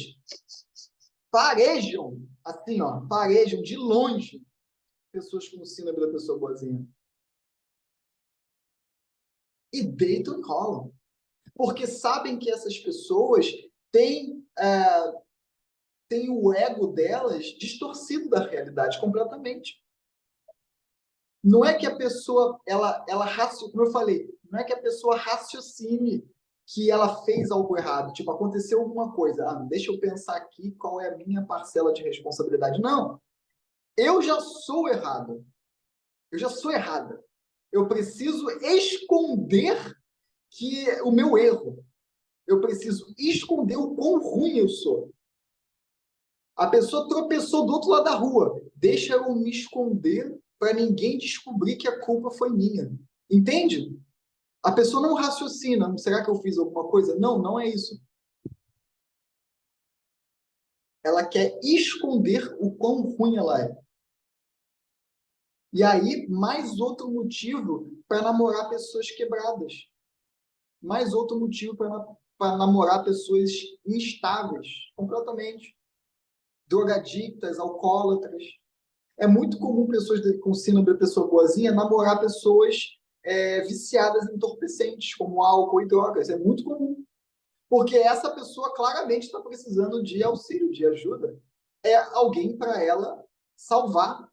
Speaker 1: farejam, assim, ó, farejam de longe pessoas com síndrome da pessoa boazinha. E deitam e rolam. Porque sabem que essas pessoas têm, têm o ego delas distorcido da realidade completamente. Não é que a pessoa, como eu falei, não é que a pessoa raciocine que ela fez algo errado, tipo, aconteceu alguma coisa, deixa eu pensar aqui qual é a minha parcela de responsabilidade. Não, eu já sou errado, eu já sou errada. Eu preciso esconder que o meu erro, eu preciso esconder o quão ruim eu sou. A pessoa tropeçou do outro lado da rua. Deixa eu me esconder para ninguém descobrir que a culpa foi minha. Entende? A pessoa não raciocina. Será que eu fiz alguma coisa? Não, não é isso. Ela quer esconder o quão ruim ela é. E aí, mais outro motivo para namorar pessoas quebradas. Mais outro motivo para namorar pessoas instáveis, completamente. Drogadictas, alcoólatras. É muito comum pessoas com síndrome da pessoa boazinha namorar pessoas viciadas em entorpecentes, como álcool e drogas. É muito comum. Porque essa pessoa claramente está precisando de auxílio, de ajuda. É alguém para ela salvar.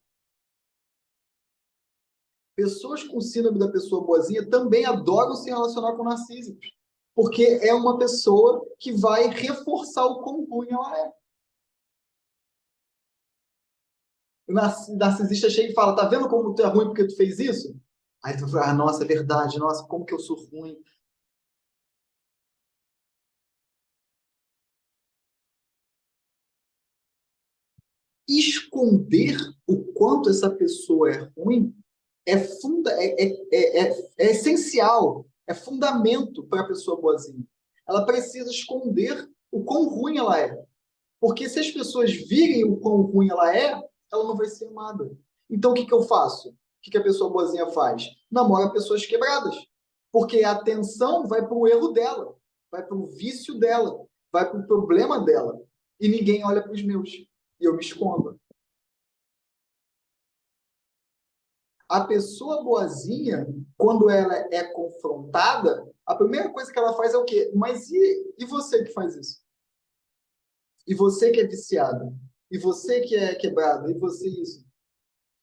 Speaker 1: Pessoas com síndrome da pessoa boazinha também adoram se relacionar com narcísicos. Porque é uma pessoa que vai reforçar o quão ruim ela é. O narcisista chega e fala: tá vendo como tu é ruim porque tu fez isso? Aí tu fala: nossa, é verdade, nossa, como que eu sou ruim. Esconder o quanto essa pessoa é ruim é essencial, é fundamento para a pessoa boazinha. Ela precisa esconder o quão ruim ela é. Porque se as pessoas virem o quão ruim ela não vai ser amada. Então, o que eu faço? O que a pessoa boazinha faz? Namora pessoas quebradas. Porque a atenção vai para o erro dela, vai para o vício dela, vai para o problema dela. E ninguém olha para os meus. E eu me escondo. A pessoa boazinha, quando ela é confrontada, a primeira coisa que ela faz é o quê? Mas e você que faz isso? E você que é viciado? E você que é quebrado? E você isso?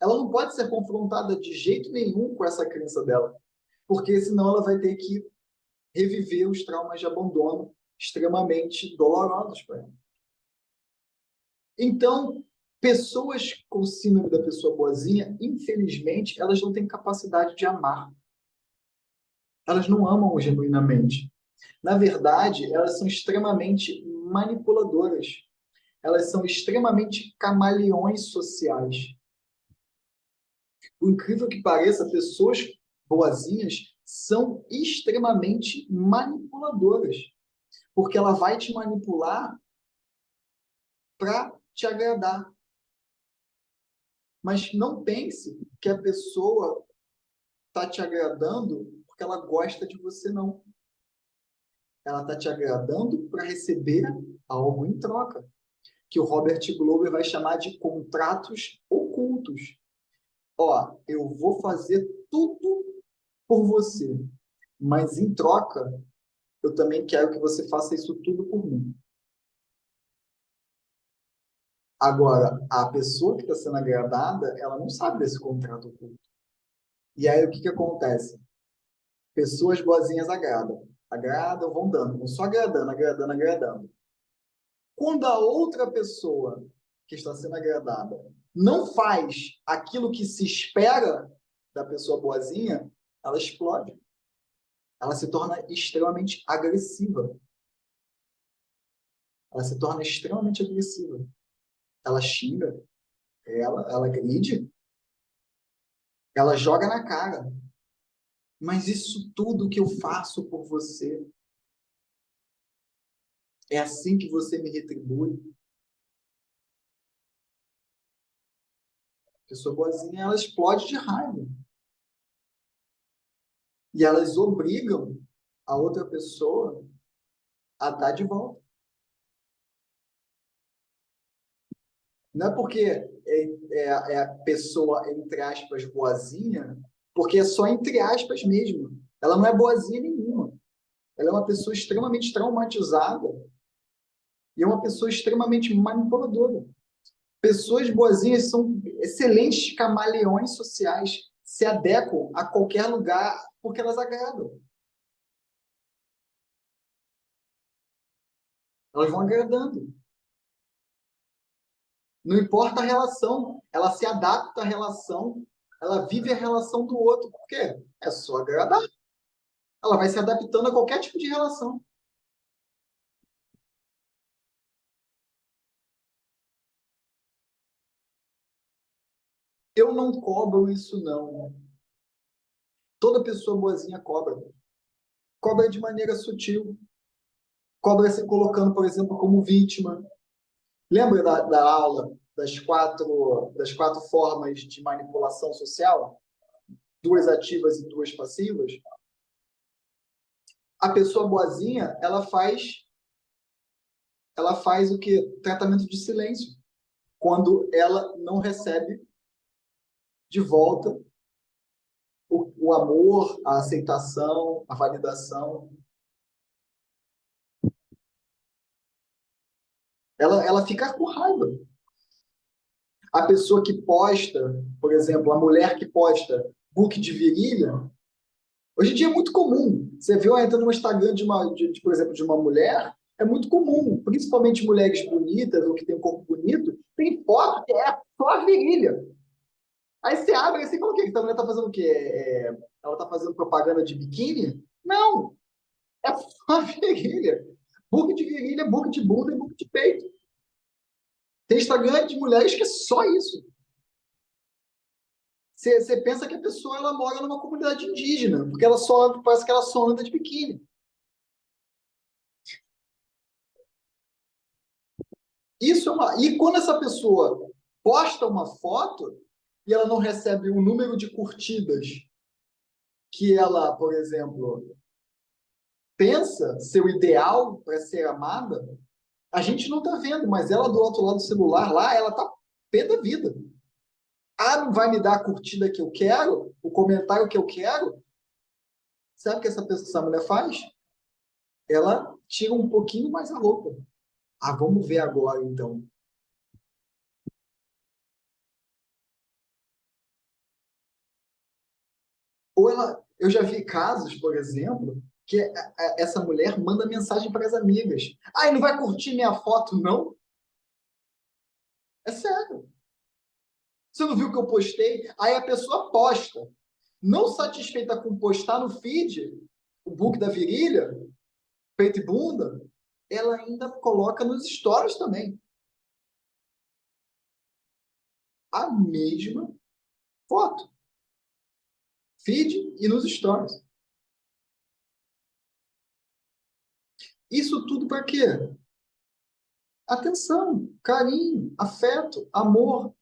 Speaker 1: Ela não pode ser confrontada de jeito nenhum com essa crença dela, porque senão ela vai ter que reviver os traumas de abandono extremamente dolorosos para ela. Então, pessoas com síndrome da pessoa boazinha, infelizmente, elas não têm capacidade de amar. Elas não amam genuinamente. Na verdade, elas são extremamente manipuladoras. Elas são extremamente camaleões sociais. Por incrível que pareça, pessoas boazinhas são extremamente manipuladoras, porque ela vai te manipular para te agradar. Mas não pense que a pessoa está te agradando porque ela gosta de você, não. Ela está te agradando para receber algo em troca, que o Robert Glover vai chamar de contratos ocultos. Ó, eu vou fazer tudo por você, mas em troca, eu também quero que você faça isso tudo por mim. Agora, a pessoa que está sendo agradada, ela não sabe desse contrato oculto. E aí, o que acontece? Pessoas boazinhas agradam. Agradam, vão dando, vão só agradando, agradando, agradando. Quando a outra pessoa que está sendo agradada não faz aquilo que se espera da pessoa boazinha, ela explode. Ela se torna extremamente agressiva. Ela se torna extremamente agressiva. Ela xinga, ela agride, ela joga na cara. Mas isso tudo que eu faço por você, é assim que você me retribui. A pessoa boazinha, ela explode de raiva. E elas obrigam a outra pessoa a dar de volta. Não é porque é a pessoa, entre aspas, boazinha, porque é só entre aspas mesmo. Ela não é boazinha nenhuma. Ela é uma pessoa extremamente traumatizada e é uma pessoa extremamente manipuladora. Pessoas boazinhas são excelentes camaleões sociais, se adequam a qualquer lugar porque elas agradam. Elas vão agradando. Não importa a relação, ela se adapta à relação, ela vive a relação do outro. Por quê? É só agradar. Ela vai se adaptando a qualquer tipo de relação. Eu não cobro isso, não. Toda pessoa boazinha cobra. Cobra de maneira sutil. Cobra se colocando, por exemplo, como vítima. Lembra da aula das quatro formas de manipulação social? Duas ativas e duas passivas? A pessoa boazinha, ela faz o quê? Tratamento de silêncio. Quando ela não recebe de volta o amor, a aceitação, a validação. Ela fica com raiva. A pessoa que posta, por exemplo, a mulher que posta book de virilha, hoje em dia é muito comum. Você viu entrando no Instagram por exemplo, de uma mulher, é muito comum, principalmente mulheres bonitas ou que têm um corpo bonito, tem foto que é só a virilha. Aí você abre assim, fala o quê? Essa mulher tá fazendo o quê? Ela tá fazendo propaganda de biquíni? Não, é só a virilha. Book de virilha, book de bunda e book de peito. Tem Instagram de mulheres que é só isso. Você pensa que a pessoa ela mora numa comunidade indígena, porque parece que ela só anda de biquíni. E quando essa pessoa posta uma foto e ela não recebe o número de curtidas que ela, por exemplo, pensa ser o ideal para ser amada, a gente não está vendo, mas ela do outro lado do celular lá, ela está pé da vida. Ah, não vai me dar a curtida que eu quero, o comentário que eu quero? Sabe o que essa mulher faz? Ela tira um pouquinho mais a roupa. Ah, vamos ver agora, então. Eu já vi casos, por exemplo, que essa mulher manda mensagem para as amigas. Ah, não vai curtir minha foto, não? É sério. Você não viu que eu postei? Aí a pessoa posta. Não satisfeita com postar no feed o book da virilha, peito e bunda, ela ainda coloca nos stories também a mesma foto. feed e nos stories. Isso tudo para quê? Atenção, carinho, afeto, amor,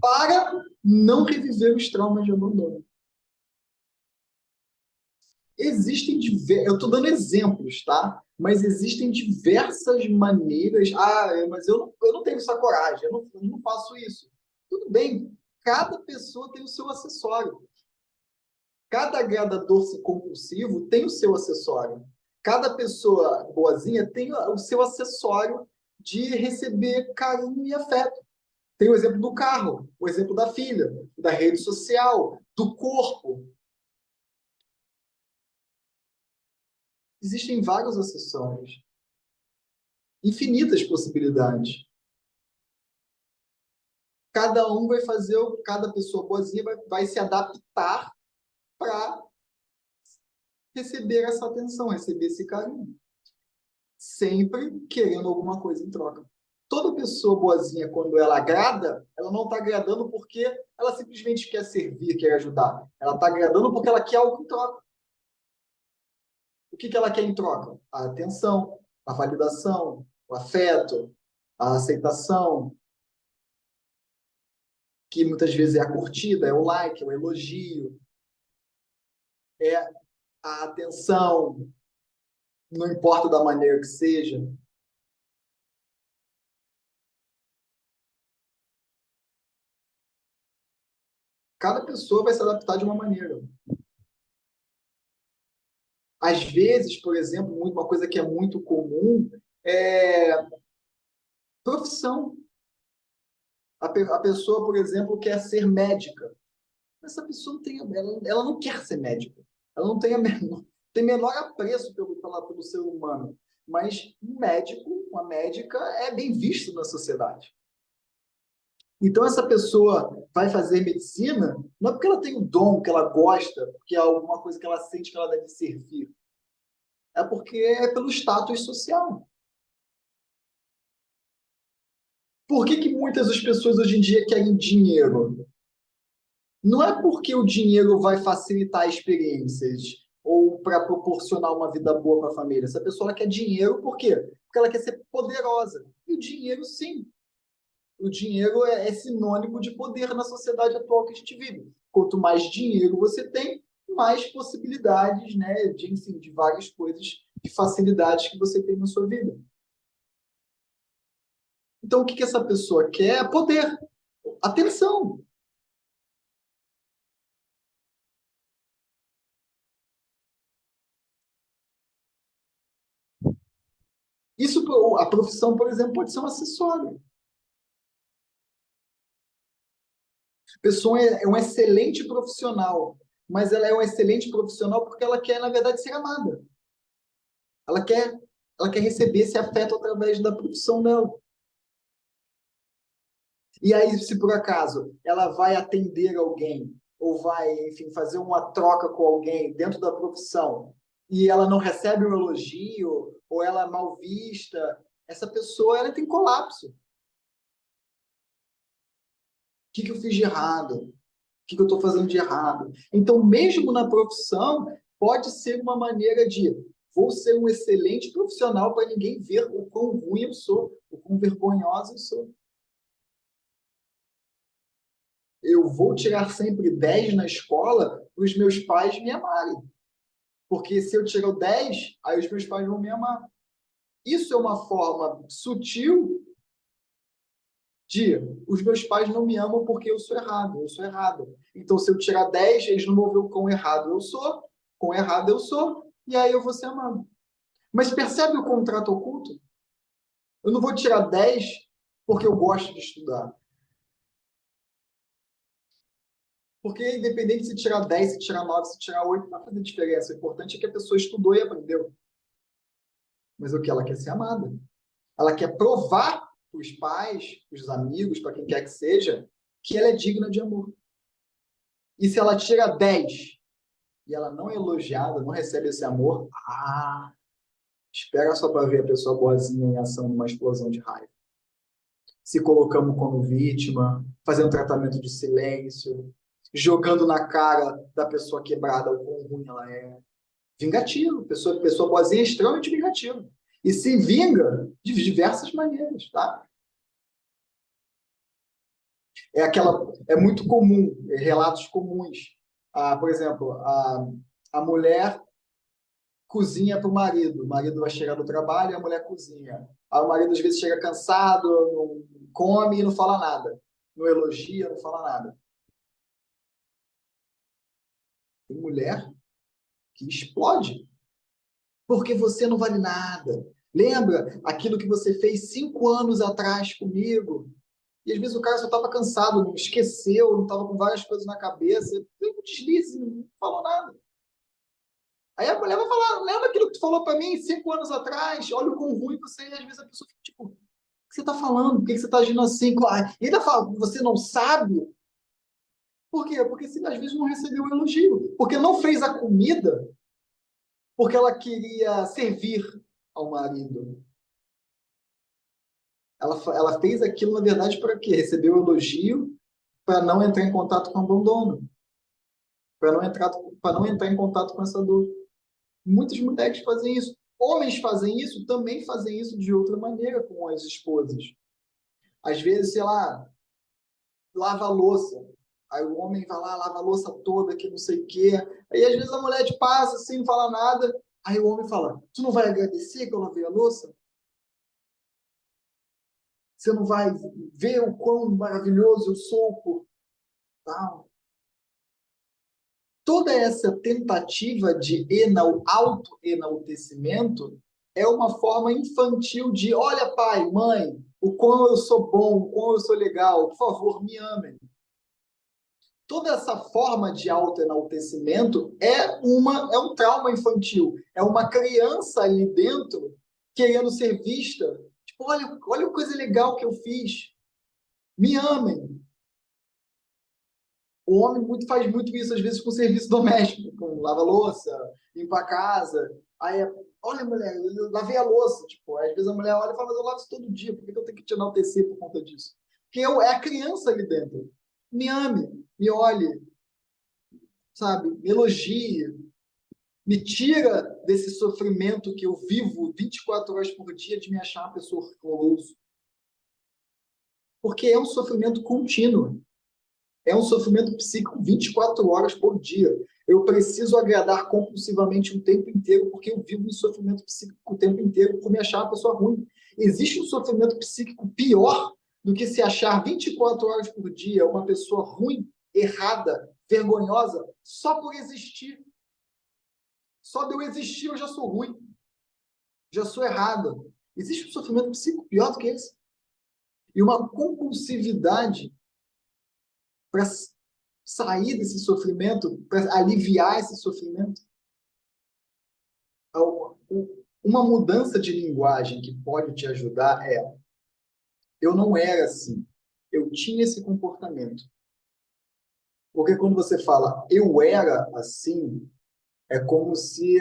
Speaker 1: para não reviver os traumas de abandono. Existem diversos, eu estou dando exemplos, tá? Mas existem diversas maneiras. Ah, mas eu não tenho essa coragem, eu não faço isso. Tudo bem, cada pessoa tem o seu acessório. Cada agradador compulsivo tem o seu acessório. Cada pessoa boazinha tem o seu acessório de receber carinho e afeto. Tem o exemplo do carro, o exemplo da filha, da rede social, do corpo. Existem vários acessórios, infinitas possibilidades. Cada um vai fazer, cada pessoa boazinha vai se adaptar para receber essa atenção, receber esse carinho. Sempre querendo alguma coisa em troca. Toda pessoa boazinha, quando ela agrada, ela não está agradando porque ela simplesmente quer servir, quer ajudar. Ela está agradando porque ela quer algo em troca. O que ela quer em troca? A atenção, a validação, o afeto, a aceitação, que muitas vezes é a curtida, é o like, é o elogio, é a atenção, não importa da maneira que seja. Cada pessoa vai se adaptar de uma maneira. Às vezes, por exemplo, uma coisa que é muito comum é profissão. A pessoa, por exemplo, quer ser médica. Mas essa pessoa não tem, ela não quer ser médica. Ela não tem, tem menor apreço pelo ser humano. Mas um médico, uma médica, é bem visto na sociedade. Então, essa pessoa vai fazer medicina não é porque ela tem o dom que ela gosta, porque é alguma coisa que ela sente que ela deve servir. É porque é pelo status social. Por que muitas das pessoas hoje em dia querem dinheiro? Não é porque o dinheiro vai facilitar experiências ou para proporcionar uma vida boa para a família. Essa pessoa ela quer dinheiro por quê? Porque ela quer ser poderosa. E o dinheiro, sim. O dinheiro é sinônimo de poder na sociedade atual que a gente vive. Quanto mais dinheiro você tem, mais possibilidades, né, de, enfim, de várias coisas, de facilidades que você tem na sua vida. Então, o que essa pessoa quer é poder, atenção. Isso, a profissão, por exemplo, pode ser um acessório. A pessoa é um excelente profissional, mas ela é um excelente profissional porque ela quer, na verdade, ser amada. Ela quer, ela quer receber esse afeto através da profissão dela. E aí, se por acaso ela vai atender alguém ou vai, enfim, fazer uma troca com alguém dentro da profissão e ela não recebe um elogio ou ela é mal vista, essa pessoa ela tem colapso. O que eu fiz de errado? O que eu estou fazendo de errado? Então, mesmo na profissão, pode ser uma maneira de vou ser um excelente profissional para ninguém ver o quão ruim eu sou, o quão vergonhosa eu sou. Eu vou tirar sempre 10 na escola para os meus pais me amarem. Porque se eu tirar o 10, aí os meus pais vão me amar. Isso é uma forma sutil de os meus pais não me amam porque eu sou errado, eu sou errada. Então, se eu tirar 10, eles não vão ver o quão errado eu sou, quão errado eu sou, e aí eu vou ser amado. Mas percebe o contrato oculto? Eu não vou tirar 10 porque eu gosto de estudar. Porque independente se tirar 10, se tirar 9, se tirar 8, não vai fazer diferença. O importante é que a pessoa estudou e aprendeu. Mas o que ela quer ser amada. Ela quer provar para os pais, para os amigos, para quem quer que seja, que ela é digna de amor. E se ela tira 10 e ela não é elogiada, não recebe esse amor, espera só para ver a pessoa boazinha em ação numa explosão de raiva. Se colocando como vítima, fazendo tratamento de silêncio, jogando na cara da pessoa quebrada o quão ruim ela é. Vingativo. Pessoa boazinha é extremamente vingativa. E se vinga de diversas maneiras, tá? É muito comum, relatos comuns. Por exemplo, a mulher cozinha para o marido vai chegar do trabalho e a mulher cozinha. Aí o marido às vezes chega cansado, não come e não fala nada. Não elogia, não fala nada. Tem mulher que explode porque você não vale nada. Lembra aquilo que você fez 5 anos atrás comigo? E às vezes o cara só estava cansado, não esqueceu, não estava com várias coisas na cabeça. Teve um deslize, não falou nada. Aí a mulher vai falar, lembra aquilo que tu falou para mim 5 anos atrás? Olha o quão ruim você é. E às vezes a pessoa fica tipo, o que você está falando? Por que você está agindo assim? E ainda fala, você não sabe? Por quê? Porque você, às vezes não recebeu um elogio. Porque não fez a comida porque ela queria servir ao marido. Ela fez aquilo, na verdade, para quê? Receber o elogio para não entrar em contato com o abandono. Para não entrar em contato com essa dor. Muitas mulheres fazem isso. Homens fazem isso, também fazem isso de outra maneira com as esposas. Às vezes, sei lá, lava a louça. Aí o homem vai lá, lava a louça toda, que não sei o quê. Aí às vezes a mulher te passa assim, não fala nada. Aí o homem fala: tu não vai agradecer que eu lavei a louça? Você não vai ver o quão maravilhoso eu sou por tal? Toda essa tentativa de autoenaltecimento é uma forma infantil de: olha, pai, mãe, o quão eu sou bom, o quão eu sou legal, por favor, me amem. Toda essa forma de autoenaltecimento é um trauma infantil, é uma criança ali dentro querendo ser vista. Tipo, olha a coisa legal que eu fiz, me amem. O homem faz muito isso, às vezes, com serviço doméstico, com lava-louça, limpar a casa. Aí, olha, mulher, eu lavei a louça. Tipo, às vezes a mulher olha e fala, mas eu lavo isso todo dia, por que eu tenho que te enaltecer por conta disso? Porque é a criança ali dentro. Me ame, me olhe, sabe? Me elogie, me tira desse sofrimento que eu vivo 24 horas por dia de me achar uma pessoa horrorosa. Porque é um sofrimento contínuo. É um sofrimento psíquico 24 horas por dia. Eu preciso agradar compulsivamente o tempo inteiro, porque eu vivo em sofrimento psíquico o tempo inteiro por me achar uma pessoa ruim. Existe um sofrimento psíquico pior do que se achar 24 horas por dia uma pessoa ruim, errada, vergonhosa, só por existir. Só de eu existir eu já sou ruim, já sou errado. Existe um sofrimento psíquico pior do que esse? E uma compulsividade para sair desse sofrimento, para aliviar esse sofrimento. Uma mudança de linguagem que pode te ajudar é: eu não era assim, eu tinha esse comportamento. Porque quando você fala eu era assim, é como se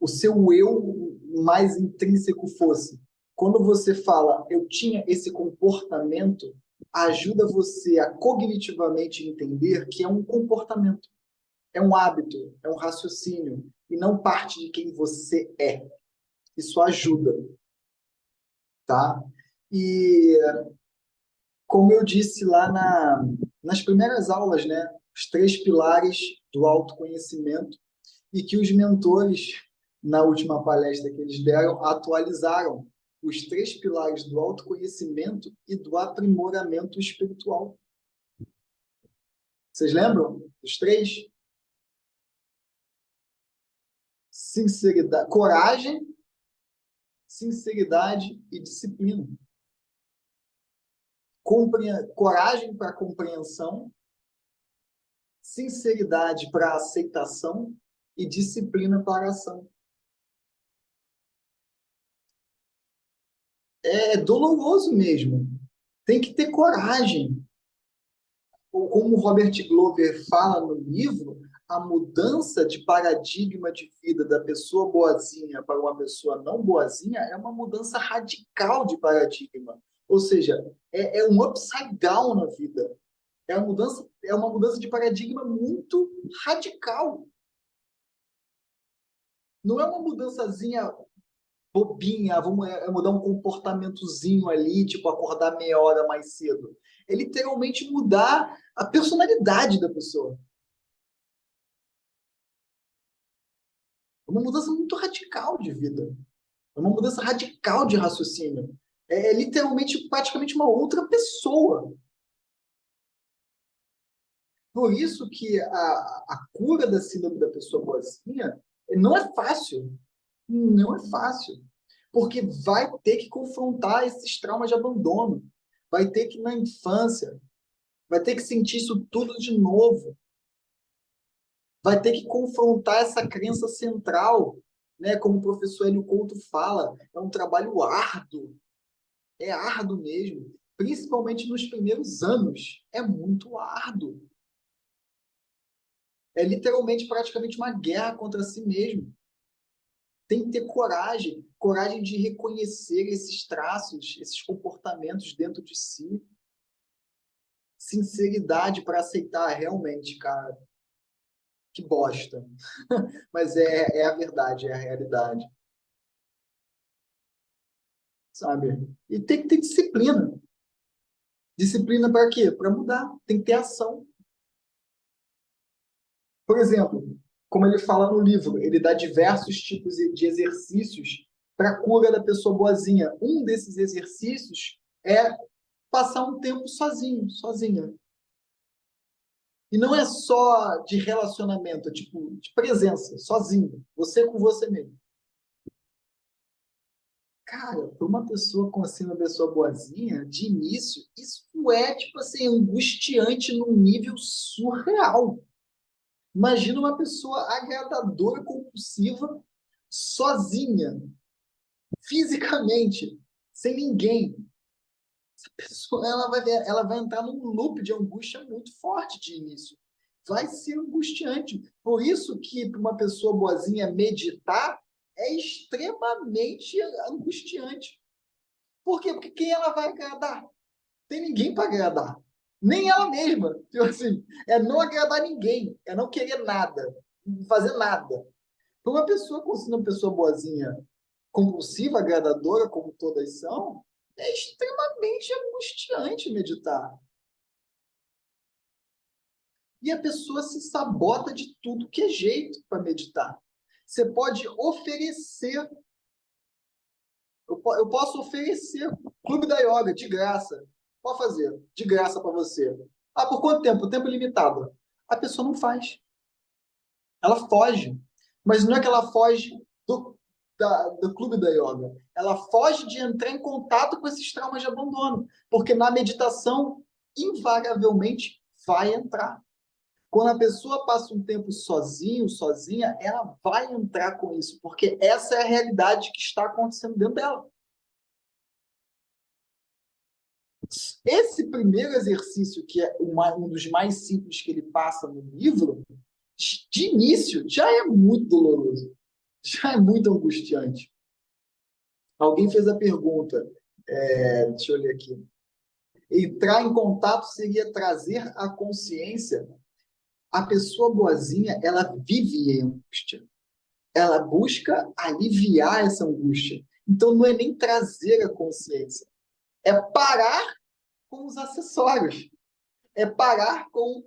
Speaker 1: o seu eu mais intrínseco fosse. Quando você fala eu tinha esse comportamento, ajuda você a cognitivamente entender que é um comportamento. É um hábito, é um raciocínio, e não parte de quem você é. Isso ajuda, tá? E, como eu disse lá nas primeiras aulas, né? Os 3 pilares do autoconhecimento, e que os mentores, na última palestra que eles deram, atualizaram os 3 pilares do autoconhecimento e do aprimoramento espiritual. Vocês lembram dos 3? Sinceridade, coragem, sinceridade e disciplina. Coragem para compreensão, sinceridade para aceitação e disciplina para ação. É doloroso mesmo. Tem que ter coragem. Como o Robert Glover fala no livro, a mudança de paradigma de vida da pessoa boazinha para uma pessoa não boazinha é uma mudança radical de paradigma. Ou seja, é um upside down na vida. É uma mudança de paradigma muito radical. Não é uma mudançazinha bobinha, vamos mudar um comportamentozinho ali, tipo acordar meia hora mais cedo. É literalmente mudar a personalidade da pessoa. É uma mudança muito radical de vida. É uma mudança radical de raciocínio. É literalmente, praticamente uma outra pessoa. Por isso que a cura da síndrome da pessoa boazinha não é fácil. Não é fácil. Porque vai ter que confrontar esses traumas de abandono. Vai ter que, na infância, vai ter que sentir isso tudo de novo. Vai ter que confrontar essa crença central, né? Como o professor Hélio Couto fala, é um trabalho árduo. É árduo mesmo. Principalmente nos primeiros anos. É muito árduo. É literalmente praticamente uma guerra contra si mesmo. Tem que ter coragem, coragem de reconhecer esses traços, esses comportamentos dentro de si. Sinceridade para aceitar realmente, cara. Que bosta. Mas é a verdade, é a realidade, sabe? E tem que ter disciplina. Disciplina para quê? Para mudar. Tem que ter ação. Por exemplo, como ele fala no livro, ele dá diversos tipos de exercícios para a cura da pessoa boazinha. Um desses exercícios é passar um tempo sozinho, sozinha. E não é só de relacionamento, é tipo de presença, sozinho, você com você mesmo. Cara, para uma pessoa com assim, uma pessoa boazinha, de início, isso é, tipo assim, angustiante num nível surreal. Imagina uma pessoa agradadora, compulsiva, sozinha, fisicamente, sem ninguém. Essa pessoa ela vai entrar num loop de angústia muito forte de início. Vai ser angustiante. Por isso que para uma pessoa boazinha meditar é extremamente angustiante. Por quê? Porque quem ela vai agradar? Tem ninguém para agradar. Nem ela mesma. Tipo assim, é não agradar ninguém, é não querer nada, não fazer nada. Para uma pessoa, como uma pessoa boazinha, compulsiva, agradadora, como todas são, é extremamente angustiante meditar. E a pessoa se sabota de tudo que é jeito para meditar. Você pode oferecer, eu posso oferecer o Clube da Yoga de graça. Pode fazer, de graça para você. Ah, por quanto tempo? Tempo limitado. A pessoa não faz. Ela foge. Mas não é que ela foge do Clube da Yoga. Ela foge de entrar em contato com esses traumas de abandono. Porque na meditação, invariavelmente, vai entrar. Quando a pessoa passa um tempo sozinho, sozinha, ela vai entrar com isso, porque essa é a realidade que está acontecendo dentro dela. Esse primeiro exercício, que é um dos mais simples que ele passa no livro, de início, já é muito doloroso, já é muito angustiante. Alguém fez a pergunta, deixa eu ler aqui. Entrar em contato seria trazer a consciência. A pessoa boazinha, ela vive em angústia. Ela busca aliviar essa angústia. Então, não é nem trazer a consciência, é parar com os acessórios, é parar com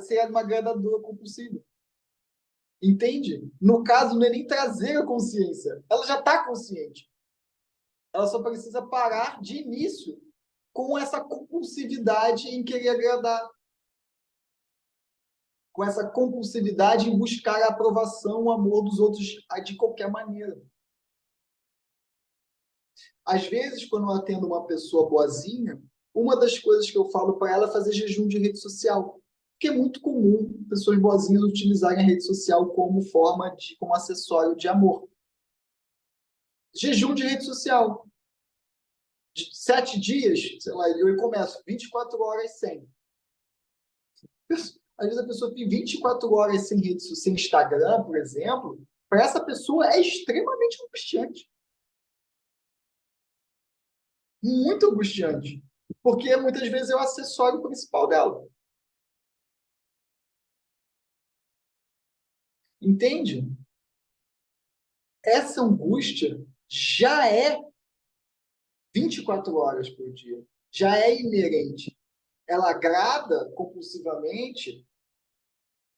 Speaker 1: ser uma agradadora compulsiva. Entende? No caso, não é nem trazer a consciência, ela já está consciente. Ela só precisa parar de início com essa compulsividade em querer agradar, com essa compulsividade em buscar a aprovação, o amor dos outros de qualquer maneira. Às vezes, quando eu atendo uma pessoa boazinha, uma das coisas que eu falo para ela é fazer jejum de rede social. Porque é muito comum pessoas boazinhas utilizarem a rede social como como acessório de amor. Jejum de rede social. De 7 dias, sei lá, eu começo 24 horas sem. Às vezes a pessoa tem 24 horas sem Instagram, por exemplo, para essa pessoa é extremamente angustiante. Muito angustiante. Porque muitas vezes é o acessório principal dela. Entende? Essa angústia já é 24 horas por dia. Já é inerente. Ela agrada compulsivamente,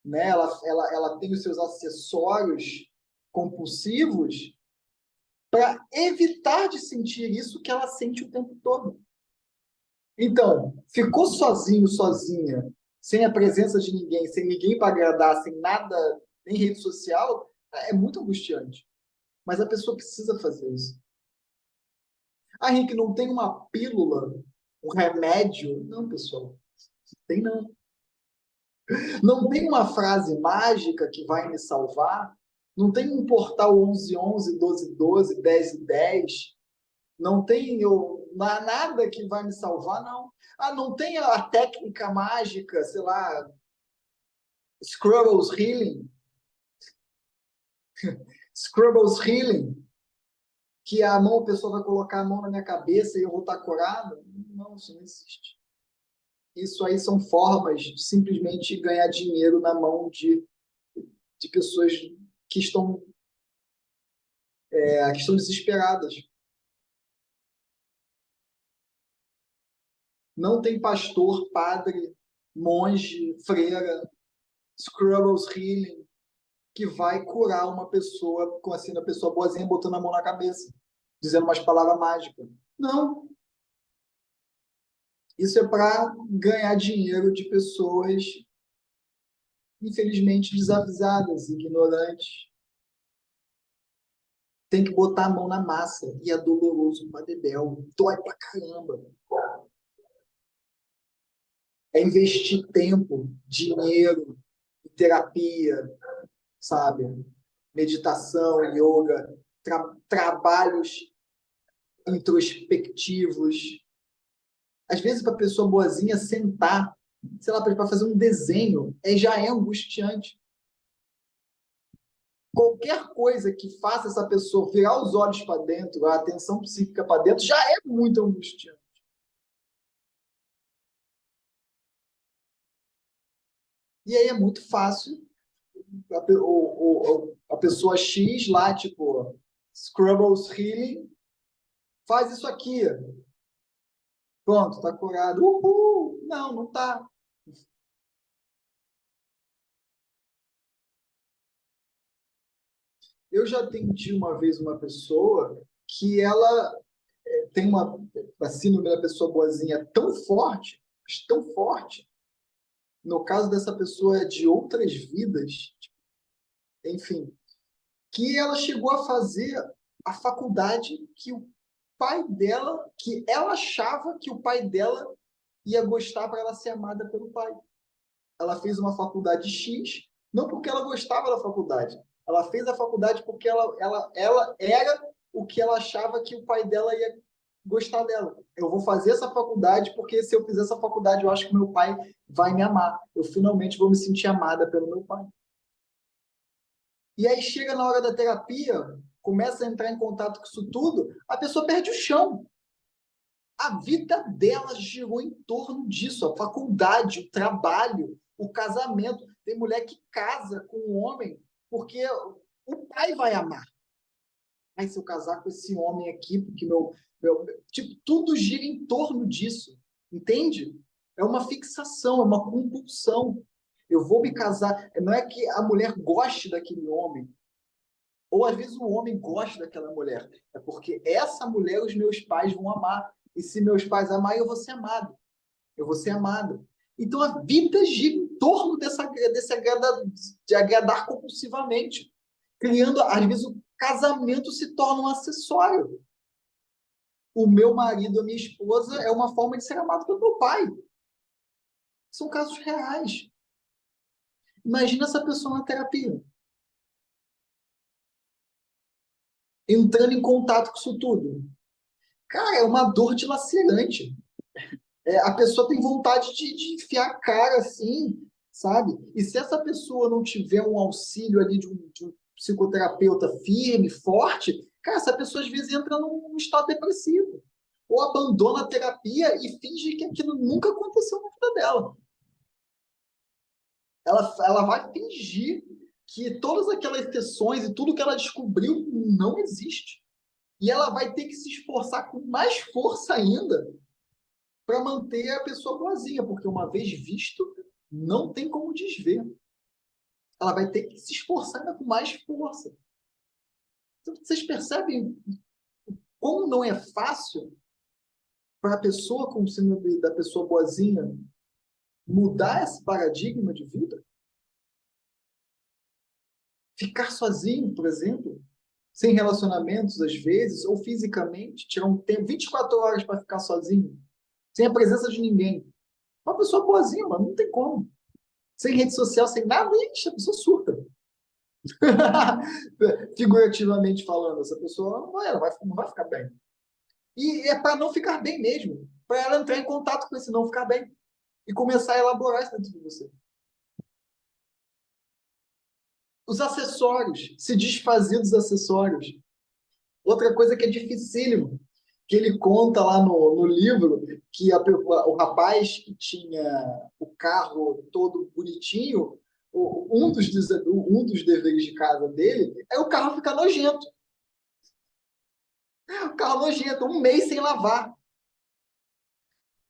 Speaker 1: né? Ela tem os seus acessórios compulsivos para evitar de sentir isso que ela sente o tempo todo. Então, ficou sozinho, sozinha, sem a presença de ninguém, sem ninguém para agradar, sem nada, nem rede social, é muito angustiante. Mas a pessoa precisa fazer isso. Ah, Henrique, não tem uma pílula, um remédio? Não, pessoal, tem não. Não tem uma frase mágica que vai me salvar? Não tem um portal 1111, 1212, 1010? Não tem nada que vai me salvar, não. Ah, não tem a técnica mágica, sei lá, Scrubbles Healing? Scrubbles Healing, que a pessoa vai colocar a mão na minha cabeça e eu vou estar curado? Não, isso não existe. Isso aí são formas de simplesmente ganhar dinheiro na mão de pessoas que estão, que estão desesperadas. Não tem pastor, padre, monge, freira, Scrubbles Healing, que vai curar uma pessoa, com assim, a pessoa boazinha botando a mão na cabeça, dizendo umas palavras mágicas. Não. Isso é para ganhar dinheiro de pessoas, infelizmente, desavisadas, ignorantes. Tem que botar a mão na massa. E é doloroso para dedéu. Dói pra caramba. É investir tempo, dinheiro, em terapia, sabe? Meditação, yoga, trabalhos introspectivos. Às vezes, para a pessoa boazinha sentar, sei lá, para fazer um desenho, já é angustiante. Qualquer coisa que faça essa pessoa virar os olhos para dentro, a atenção psíquica para dentro, já é muito angustiante. E aí é muito fácil a pessoa X lá, tipo, Scrubbles Healing, faz isso aqui. Pronto, tá curado. Uhul! Não, não tá. Eu já atendi uma vez uma pessoa que ela tem uma síndrome da pessoa boazinha tão forte, no caso dessa pessoa é de outras vidas, enfim, que ela chegou a fazer a faculdade que o pai dela, que ela achava que o pai dela ia gostar para ela ser amada pelo pai. Ela fez uma faculdade X, não porque ela gostava da faculdade, ela fez a faculdade porque ela era o que ela achava que o pai dela ia gostar dela. Eu vou fazer essa faculdade porque se eu fizer essa faculdade, eu acho que meu pai vai me amar. Eu finalmente vou me sentir amada pelo meu pai. E aí chega na hora da terapia, começa a entrar em contato com isso tudo, a pessoa perde o chão. A vida dela girou em torno disso, a faculdade, o trabalho, o casamento. Tem mulher que casa com um homem porque o pai vai amar. Ai, se eu casar com esse homem aqui, porque tipo, tudo gira em torno disso, entende? É uma fixação, é uma compulsão. Eu vou me casar. Não é que a mulher goste daquele homem, ou às vezes o homem gosta daquela mulher. É porque essa mulher os meus pais vão amar. E se meus pais amarem, eu vou ser amado. Eu vou ser amado. Então a vida gira em torno de agradar compulsivamente. Criando, às vezes, o casamento se torna um acessório. O meu marido, a minha esposa, é uma forma de ser amado pelo meu pai. São casos reais. Imagina essa pessoa na terapia, entrando em contato com isso tudo. Cara, é uma dor dilacerante. A pessoa tem vontade de enfiar a cara assim, sabe? E se essa pessoa não tiver um auxílio ali de um psicoterapeuta firme, forte, cara, essa pessoa às vezes entra num estado depressivo. ou abandona a terapia e finge que aquilo nunca aconteceu na vida dela. Ela vai fingir que todas aquelas sessões e tudo que ela descobriu não existe. E ela vai ter que se esforçar com mais força ainda para manter a pessoa boazinha, porque uma vez visto, não tem como desver. Ela vai ter que se esforçar ainda com mais força. Então, vocês percebem como não é fácil para a pessoa com síndrome da pessoa boazinha mudar esse paradigma de vida? Ficar sozinho, por exemplo, sem relacionamentos às vezes, ou fisicamente, tirar um tempo, 24 horas para ficar sozinho, sem a presença de ninguém. Uma pessoa boazinha, mano, não tem como. Sem rede social, sem nada, ixi, a pessoa surta. Figurativamente falando, essa pessoa não vai ficar bem. E é para não ficar bem mesmo, para ela entrar em contato com esse não ficar bem e começar a elaborar isso dentro de você. Os acessórios, se desfazer dos acessórios. Outra coisa que é dificílimo, que ele conta lá no livro, que o rapaz que tinha o carro todo bonitinho, um dos deveres de casa dele é o carro ficar nojento. O carro nojento, um mês sem lavar.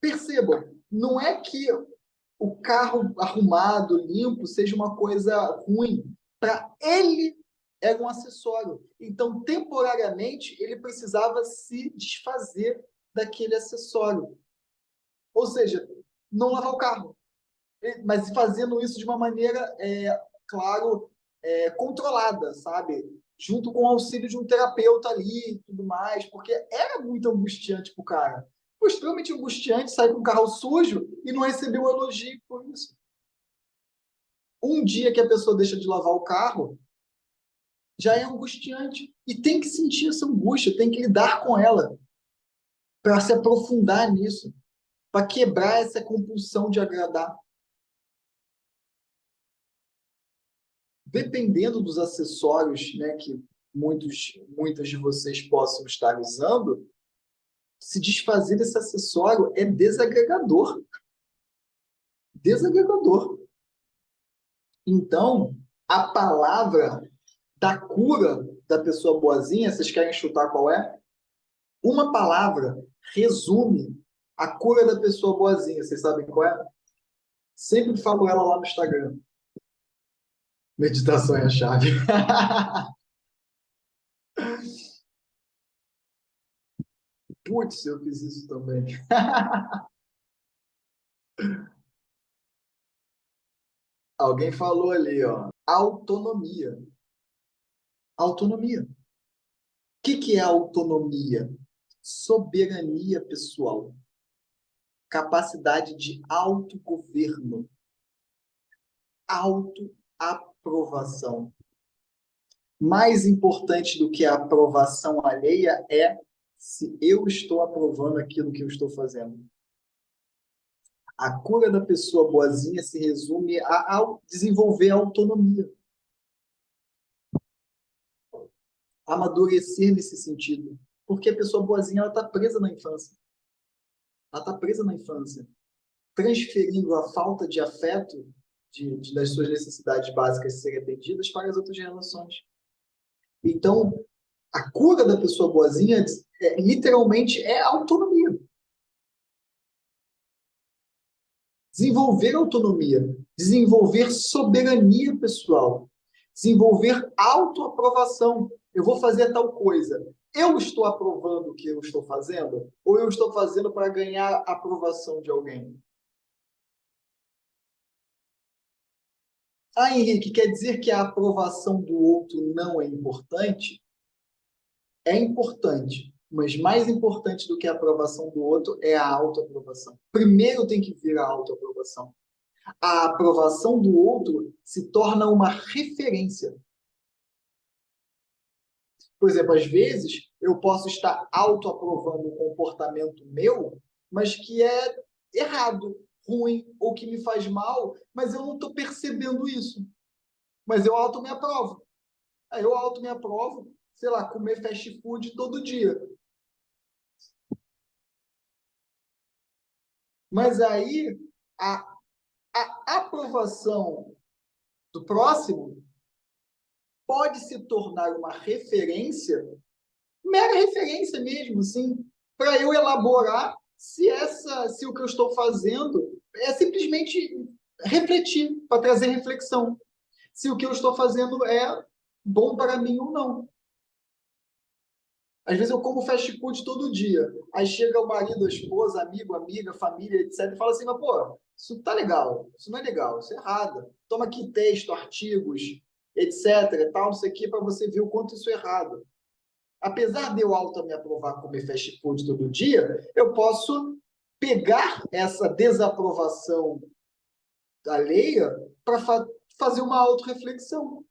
Speaker 1: Percebam, não é que o carro arrumado, limpo, seja uma coisa ruim. Para ele, era um acessório. Então, temporariamente, ele precisava se desfazer daquele acessório. Ou seja, não lavar o carro. Mas fazendo isso de uma maneira, claro, controlada, sabe? Junto com o auxílio de um terapeuta ali e tudo mais, porque era muito angustiante para o cara. Foi extremamente angustiante sair com o carro sujo e não receber um elogio por isso. Um dia que a pessoa deixa de lavar o carro, já é angustiante. E tem que sentir essa angústia, tem que lidar com ela, para se aprofundar nisso, para quebrar essa compulsão de agradar. Dependendo dos acessórios, né, que muitas de vocês possam estar usando, se desfazer desse acessório é desagregador. Desagregador. Então, a palavra da cura da pessoa boazinha, vocês querem chutar qual é? Uma palavra resume a cura da pessoa boazinha. Vocês sabem qual é? Sempre falo ela lá no Instagram. Meditação é a chave. Putz, eu fiz isso também. Alguém falou ali, ó. Autonomia. Autonomia. O que é autonomia? Soberania pessoal. Capacidade de autogoverno. Autoaprovação. Mais importante do que a aprovação alheia é se eu estou aprovando aquilo que eu estou fazendo. A cura da pessoa boazinha se resume a desenvolver a autonomia. Amadurecer nesse sentido. Porque a pessoa boazinha ela está presa na infância. Ela está presa na infância. Transferindo a falta de afeto das suas necessidades básicas serem atendidas para as outras relações. Então, a cura da pessoa boazinha literalmente é a autonomia. Desenvolver autonomia, desenvolver soberania pessoal, desenvolver autoaprovação. Eu vou fazer tal coisa. Eu estou aprovando o que eu estou fazendo? Ou eu estou fazendo para ganhar a aprovação de alguém? Ah, Henrique, quer dizer que a aprovação do outro não é importante? É importante, mas mais importante do que a aprovação do outro é a autoaprovação. Primeiro tem que vir a autoaprovação. A aprovação do outro se torna uma referência. Por exemplo, às vezes eu posso estar autoaprovando um comportamento meu, mas que é errado, ruim ou que me faz mal, mas eu não estou percebendo isso. Mas eu auto me aprovo. Aí eu auto me aprovo, sei lá, comer fast food todo dia. Mas aí, a, a aprovação do próximo pode se tornar uma referência, mera referência mesmo, assim, para eu elaborar se o que eu estou fazendo é simplesmente refletir, para trazer reflexão. Se o que eu estou fazendo é bom para mim ou não. Às vezes eu como fast food todo dia. Aí chega o marido, a esposa, amigo, amiga, família, etc. E fala assim, mas pô, isso tá legal, isso não é legal, isso é errado. Toma aqui texto, artigos, etc. Tal, não sei o que, para você ver o quanto isso é errado. Apesar de eu auto me aprovar comer fast food todo dia, eu posso pegar essa desaprovação alheia para fazer uma autorreflexão.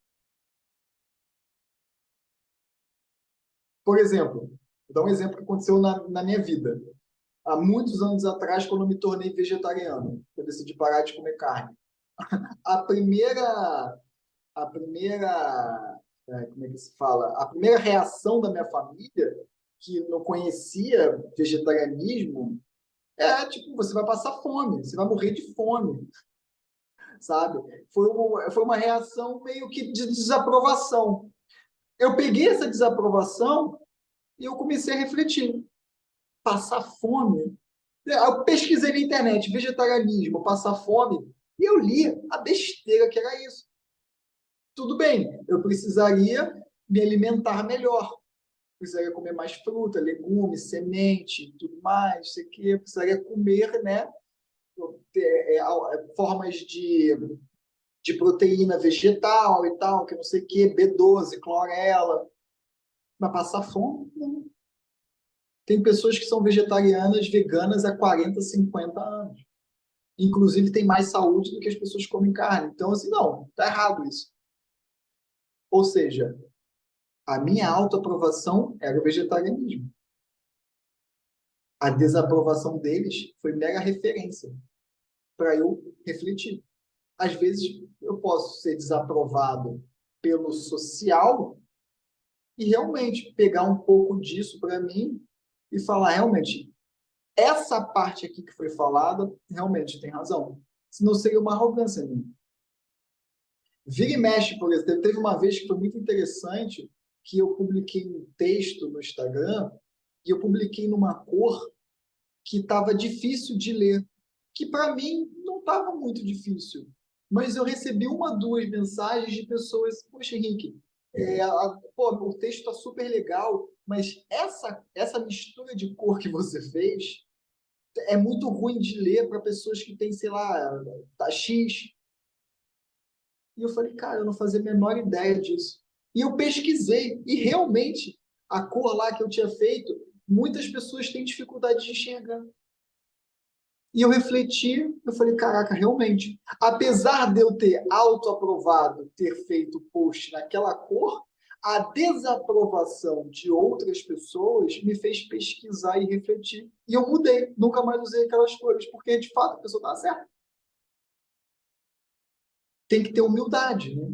Speaker 1: Por exemplo, vou dar um exemplo que aconteceu na minha vida. Há muitos anos atrás, quando eu me tornei vegetariano, eu decidi parar de comer carne. A primeira, como é que se fala? A primeira reação da minha família, que não conhecia vegetarianismo, é tipo, você vai passar fome, você vai morrer de fome, sabe? Foi uma reação meio que de desaprovação. Eu peguei essa desaprovação e eu comecei a refletir. Passar fome. Eu pesquisei na internet, vegetarianismo, passar fome, e eu li a besteira que era isso. Tudo bem, eu precisaria me alimentar melhor. Precisaria comer mais fruta, legumes, semente, tudo mais, sei que precisaria comer, né, formas de proteína vegetal e tal, que não sei o que, B12, clorela. Mas passar fome, não. Tem pessoas que são vegetarianas, veganas há 40, 50 anos. Inclusive, tem mais saúde do que as pessoas que comem carne. Então, assim, não, tá errado isso. Ou seja, a minha autoaprovação era o vegetarianismo. A desaprovação deles foi mera referência para eu refletir. Às vezes, eu posso ser desaprovado pelo social e realmente pegar um pouco disso para mim e falar, realmente, essa parte aqui que foi falada, realmente tem razão. Senão seria uma arrogância minha. Vira e mexe, por exemplo, teve uma vez que foi muito interessante que eu publiquei um texto no Instagram e eu publiquei numa cor que estava difícil de ler, que para mim não estava muito difícil, mas eu recebi uma, duas mensagens de pessoas, poxa, Henrique, pô, o texto está super legal, mas essa mistura de cor que você fez é muito ruim de ler para pessoas que têm, sei lá, tá X. E eu falei, cara, eu não fazia a menor ideia disso. E eu pesquisei, e realmente, a cor lá que eu tinha feito, muitas pessoas têm dificuldade de enxergar. E eu refleti, eu falei, caraca, realmente. Apesar de eu ter autoaprovado, ter feito post naquela cor, a desaprovação de outras pessoas me fez pesquisar e refletir. E eu mudei, nunca mais usei aquelas cores, porque de fato a pessoa estava certa. Tem que ter humildade, né?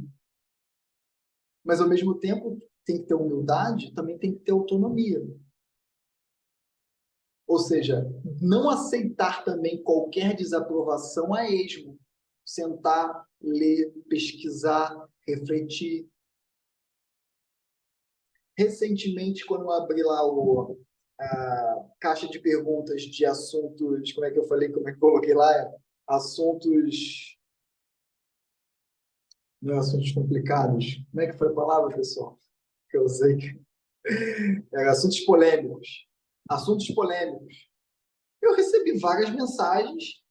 Speaker 1: Mas ao mesmo tempo tem que ter humildade, também tem que ter autonomia. Ou seja, não aceitar também qualquer desaprovação a esmo. Sentar, ler, pesquisar, refletir. Recentemente, quando eu abri lá a caixa de perguntas de assuntos, como é que eu falei, como é que eu coloquei lá? Assuntos, não é assuntos complicados. Como é que foi a palavra, pessoal? Que eu usei. Era assuntos polêmicos. Assuntos polêmicos. Eu recebi várias mensagens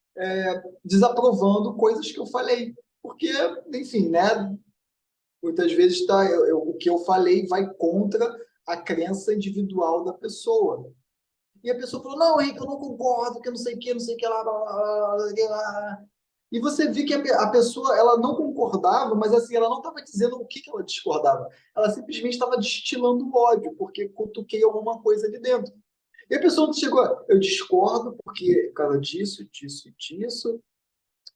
Speaker 1: desaprovando coisas que eu falei. Porque, enfim, né? Muitas vezes o que eu falei vai contra a crença individual da pessoa. E a pessoa falou, não, Henrique, eu não concordo, que eu não sei o que, não sei o que lá, blá, blá, blá, blá, blá, blá. E você vê que a pessoa, ela não concordava, mas assim, ela não estava dizendo o que ela discordava. Ela simplesmente estava destilando ódio, porque cutuquei alguma coisa ali dentro. E a pessoa chegou, eu discordo porque por causa disso, disso e disso.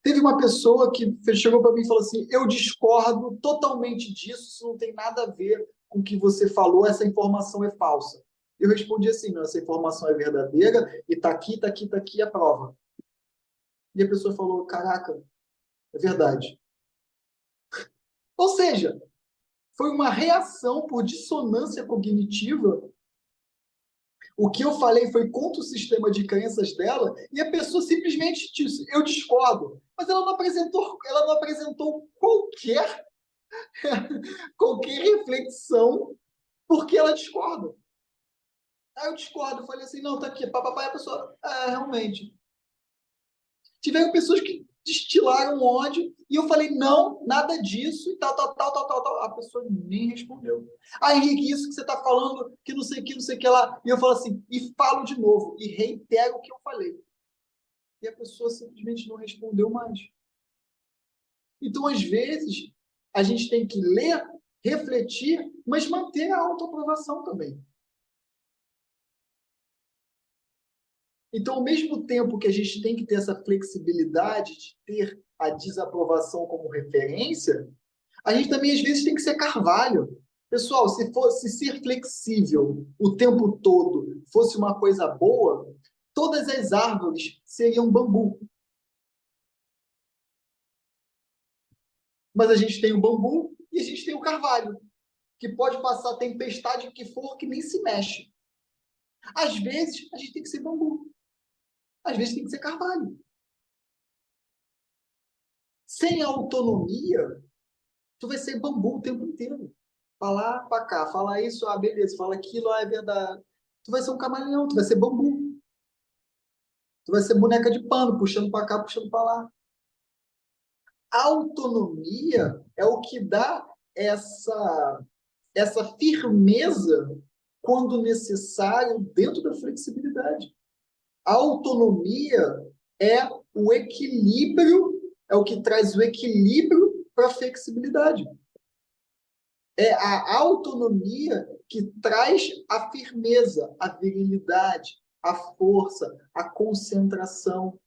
Speaker 1: Teve uma pessoa que chegou para mim e falou assim, eu discordo totalmente disso, isso não tem nada a ver com o que você falou, essa informação é falsa. Eu respondi assim, não, essa informação é verdadeira e está aqui, está aqui, está aqui a prova. E a pessoa falou, caraca, é verdade. Ou seja, foi uma reação por dissonância cognitiva. O que eu falei foi contra o sistema de crenças dela e a pessoa simplesmente disse, eu discordo. Mas ela não apresentou qualquer reflexão porque ela discorda. Aí eu discordo, eu falei assim, não, tá aqui, papapá, e a pessoa, realmente. Tiveram pessoas que destilaram ódio e eu falei, não, nada disso e tal, tal, tal, tal, tal, tal. A pessoa nem respondeu. Ah, Henrique, isso que você está falando, que não sei o que, não sei o que lá. E eu falo assim, e falo de novo, e reitero o que eu falei. E a pessoa simplesmente não respondeu mais. Então, às vezes, a gente tem que ler, refletir, mas manter a autoaprovação também. Então, ao mesmo tempo que a gente tem que ter essa flexibilidade de ter a desaprovação como referência, a gente também, às vezes, tem que ser carvalho. Pessoal, se fosse ser flexível o tempo todo fosse uma coisa boa, todas as árvores seriam bambu. Mas a gente tem o bambu e a gente tem o carvalho, que pode passar a tempestade que for, que nem se mexe. Às vezes, a gente tem que ser bambu. Às vezes, tem que ser carvalho. Sem autonomia, tu vai ser bambu o tempo inteiro. Falar para cá, falar isso, beleza, fala aquilo, é verdade. Tu vai ser um camaleão, tu vai ser bambu. Tu vai ser boneca de pano, puxando para cá, puxando para lá. A autonomia é o que dá essa firmeza quando necessário dentro da flexibilidade. A autonomia é o equilíbrio, é o que traz o equilíbrio para a flexibilidade. É a autonomia que traz a firmeza, a virilidade, a força, a concentração.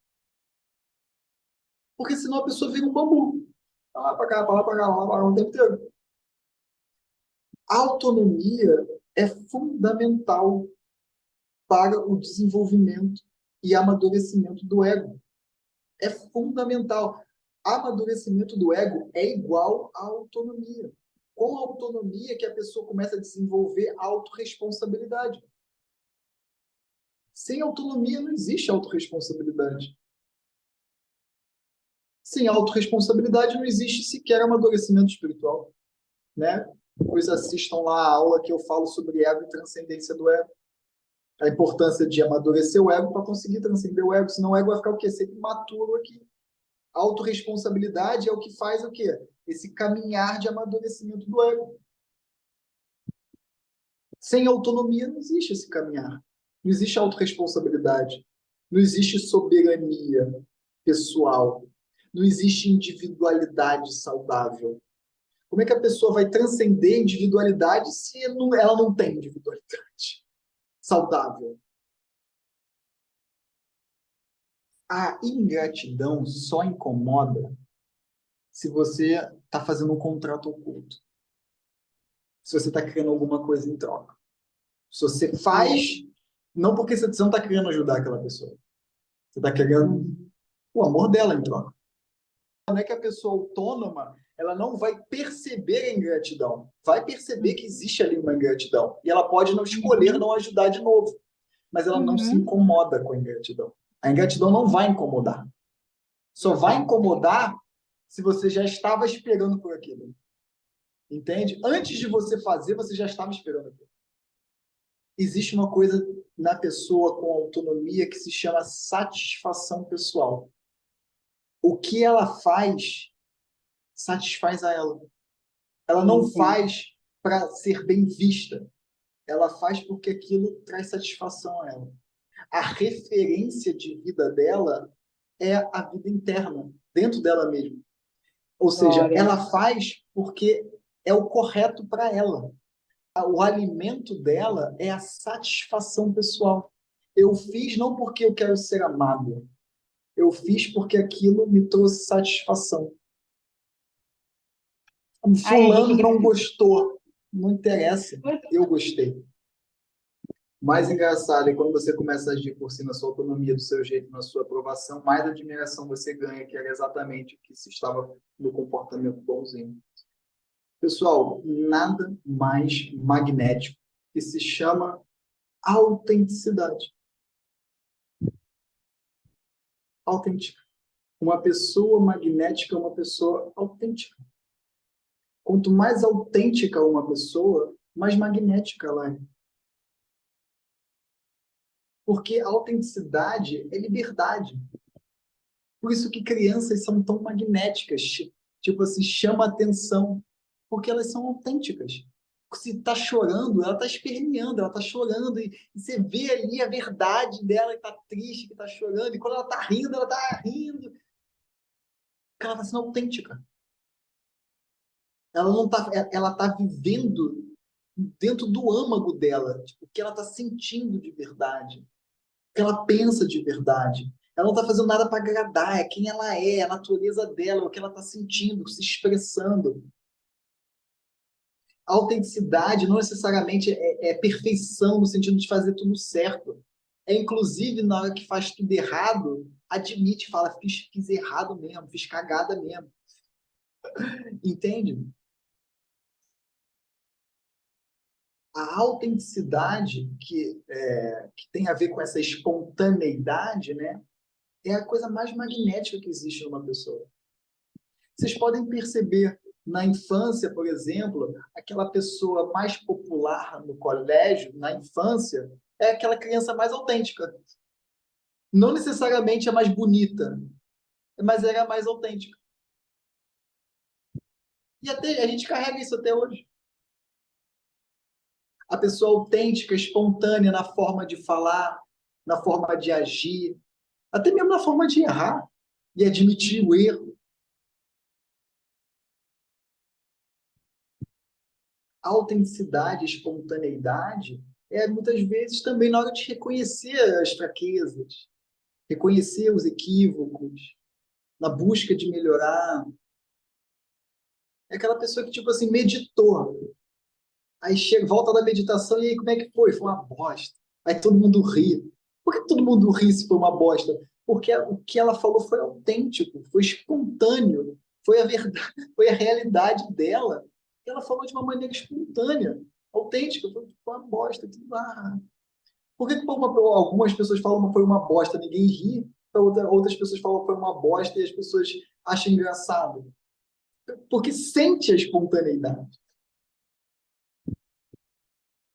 Speaker 1: Porque senão a pessoa vira um bambu. Vai lá para cá, vai lá para cá, vai lá para cá o tempo inteiro. A autonomia é fundamental para o desenvolvimento e amadurecimento do ego. É fundamental. Amadurecimento do ego é igual à autonomia. Com a autonomia que a pessoa começa a desenvolver a autorresponsabilidade. Sem autonomia não existe autorresponsabilidade. Sem autorresponsabilidade não existe sequer amadurecimento espiritual, né? Depois assistam lá a aula que eu falo sobre ego e transcendência do ego. A importância de amadurecer o ego para conseguir transcender o ego, senão o ego vai ficar o quê? Sempre maturo aqui. A autorresponsabilidade é o que faz o quê? Esse caminhar de amadurecimento do ego. Sem autonomia não existe esse caminhar. Não existe autorresponsabilidade. Não existe soberania pessoal. Não existe individualidade saudável. Como é que a pessoa vai transcender a individualidade se ela não tem individualidade saudável? A ingratidão só incomoda se você está fazendo um contrato oculto. Se você está querendo alguma coisa em troca. Se você faz, não porque você não está querendo ajudar aquela pessoa. Você está querendo o amor dela em troca. Não é que a pessoa autônoma ela não vai perceber a ingratidão. Vai perceber que existe ali uma ingratidão. E ela pode não escolher não ajudar de novo. Mas ela não se incomoda com a ingratidão. A ingratidão não vai incomodar. Só vai incomodar se você já estava esperando por aquilo. Entende? Antes de você fazer, você já estava esperando aquilo. Existe uma coisa na pessoa com autonomia que se chama satisfação pessoal. O que ela faz satisfaz a ela. Ela não faz para ser bem vista. Ela faz porque aquilo traz satisfação a ela. A referência de vida dela é a vida interna, dentro dela mesma. Ou seja, ela faz porque é o correto para ela. O alimento dela é a satisfação pessoal. Eu fiz não porque eu quero ser amado. Eu fiz porque aquilo me trouxe satisfação. Fulano não gostou. Não interessa. Eu gostei. Mais engraçado é quando você começa a agir por si na sua autonomia, do seu jeito, na sua aprovação, mais admiração você ganha, que era exatamente o que se estava no comportamento bonzinho. Pessoal, nada mais magnético que se chama autenticidade. Autêntica. Uma pessoa magnética é uma pessoa autêntica. Quanto mais autêntica uma pessoa, mais magnética ela é. Porque a autenticidade é liberdade. Por isso que crianças são tão magnéticas, tipo assim, chama atenção, porque elas são autênticas. Se está chorando, ela está esperneando, ela está chorando, e você vê ali a verdade dela, que está triste, que está chorando, e quando ela está rindo, porque ela está sendo autêntica. Ela não tá, ela está vivendo dentro do âmago dela, tipo, o que ela está sentindo de verdade, o que ela pensa de verdade. Ela não está fazendo nada para agradar, é quem ela é a natureza dela, o que ela está sentindo, se expressando. A autenticidade não necessariamente é perfeição no sentido de fazer tudo certo. É inclusive na hora que faz tudo errado, admite, fala, fiz errado mesmo, fiz cagada mesmo. Entende? A autenticidade que tem a ver com essa espontaneidade, né, é a coisa mais magnética que existe numa pessoa. Vocês podem perceber na infância, por exemplo, aquela pessoa mais popular no colégio, na infância, é aquela criança mais autêntica. Não necessariamente a mais bonita, mas era a mais autêntica. E até a gente carrega isso até hoje. A pessoa autêntica, espontânea na forma de falar, na forma de agir, até mesmo na forma de errar e admitir o erro. A autenticidade, a espontaneidade é muitas vezes também na hora de reconhecer as fraquezas, reconhecer os equívocos, na busca de melhorar. É aquela pessoa que, tipo assim, meditou. Aí chega, volta da meditação e aí como é que foi? Foi uma bosta. Aí todo mundo ri. Por que todo mundo ri se foi uma bosta? Porque o que ela falou foi autêntico, foi espontâneo, foi a verdade, foi a realidade dela. Ela falou de uma maneira espontânea, autêntica, foi uma bosta. Por que algumas pessoas falam que foi uma bosta, ninguém ri, outras pessoas falam que foi uma bosta e as pessoas acham engraçado? Porque sente a espontaneidade.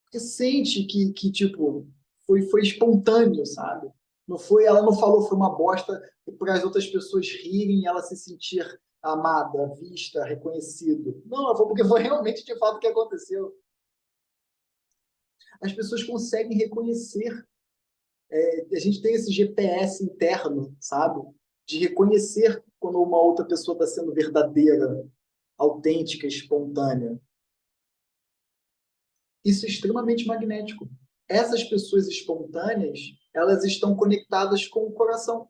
Speaker 1: Porque sente que tipo, foi espontâneo, sabe? Não foi, ela não falou foi uma bosta para as outras pessoas rirem e ela se sentir amada, vista, reconhecido. Não, ela falou porque foi realmente de fato o que aconteceu. As pessoas conseguem reconhecer. A gente tem esse GPS interno, sabe? De reconhecer quando uma outra pessoa está sendo verdadeira, autêntica, espontânea. Isso é extremamente magnético. Essas pessoas espontâneas, elas estão conectadas com o coração.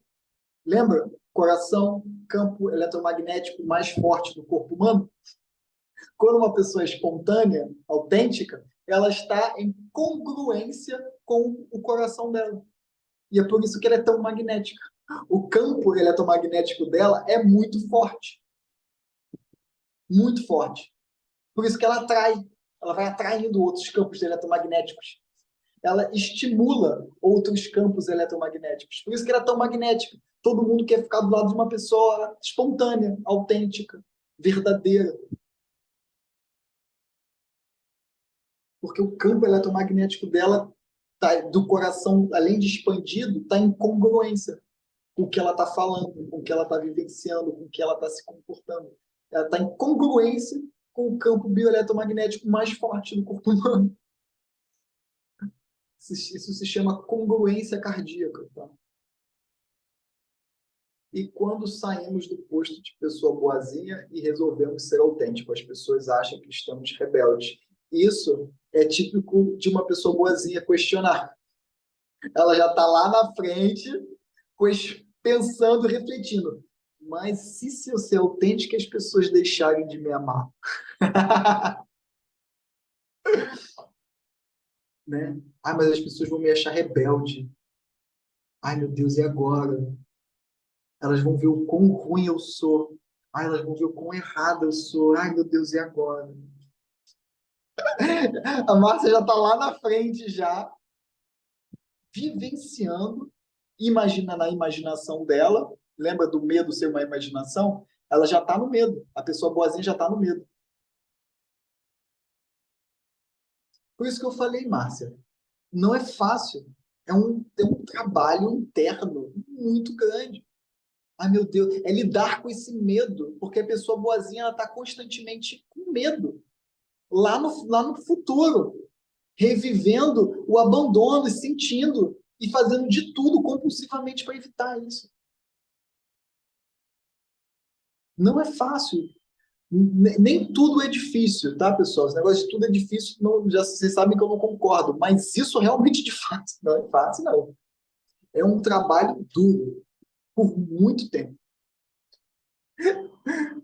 Speaker 1: Lembra? Coração, campo eletromagnético mais forte do corpo humano. Quando uma pessoa é espontânea, autêntica, ela está em congruência com o coração dela. E é por isso que ela é tão magnética. O campo eletromagnético dela é muito forte. Muito forte. Por isso que ela atrai. Ela vai atraindo outros campos eletromagnéticos. Ela estimula outros campos eletromagnéticos. Por isso que ela é tão magnética. Todo mundo quer ficar do lado de uma pessoa espontânea, autêntica, verdadeira. Porque o campo eletromagnético dela, do coração, além de expandido, está em congruência com o que ela está falando, com o que ela está vivenciando, com o que ela está se comportando. Ela está em congruência com o campo bioeletromagnético mais forte do corpo humano. Isso se chama congruência cardíaca. Tá? E quando saímos do posto de pessoa boazinha e resolvemos ser autêntico, as pessoas acham que estamos rebeldes. Isso é típico de uma pessoa boazinha questionar. Ela já está lá na frente, pensando, refletindo. Mas se eu ser autêntico, as pessoas deixarem de me amar? né? Ai, mas as pessoas vão me achar rebelde. Ai, meu Deus, e agora? Elas vão ver o quão ruim eu sou. Ai, elas vão ver o quão errado eu sou. Ai, meu Deus, e agora? A Márcia já está lá na frente, já, vivenciando, imagina na imaginação dela. Lembra do medo ser uma imaginação? Ela já está no medo. A pessoa boazinha já está no medo. Por isso que eu falei, Márcia, não é fácil. É um trabalho interno muito grande. Ai, meu Deus, é lidar com esse medo, porque a pessoa boazinha ela está constantemente com medo, lá no futuro, revivendo o abandono, e sentindo e fazendo de tudo compulsivamente para evitar isso. Não é fácil. Nem tudo é difícil, tá, pessoal? Esse negócio de tudo é difícil, não, já vocês sabem que eu não concordo, mas isso realmente de fato não é fácil, não. É um trabalho duro, por muito tempo.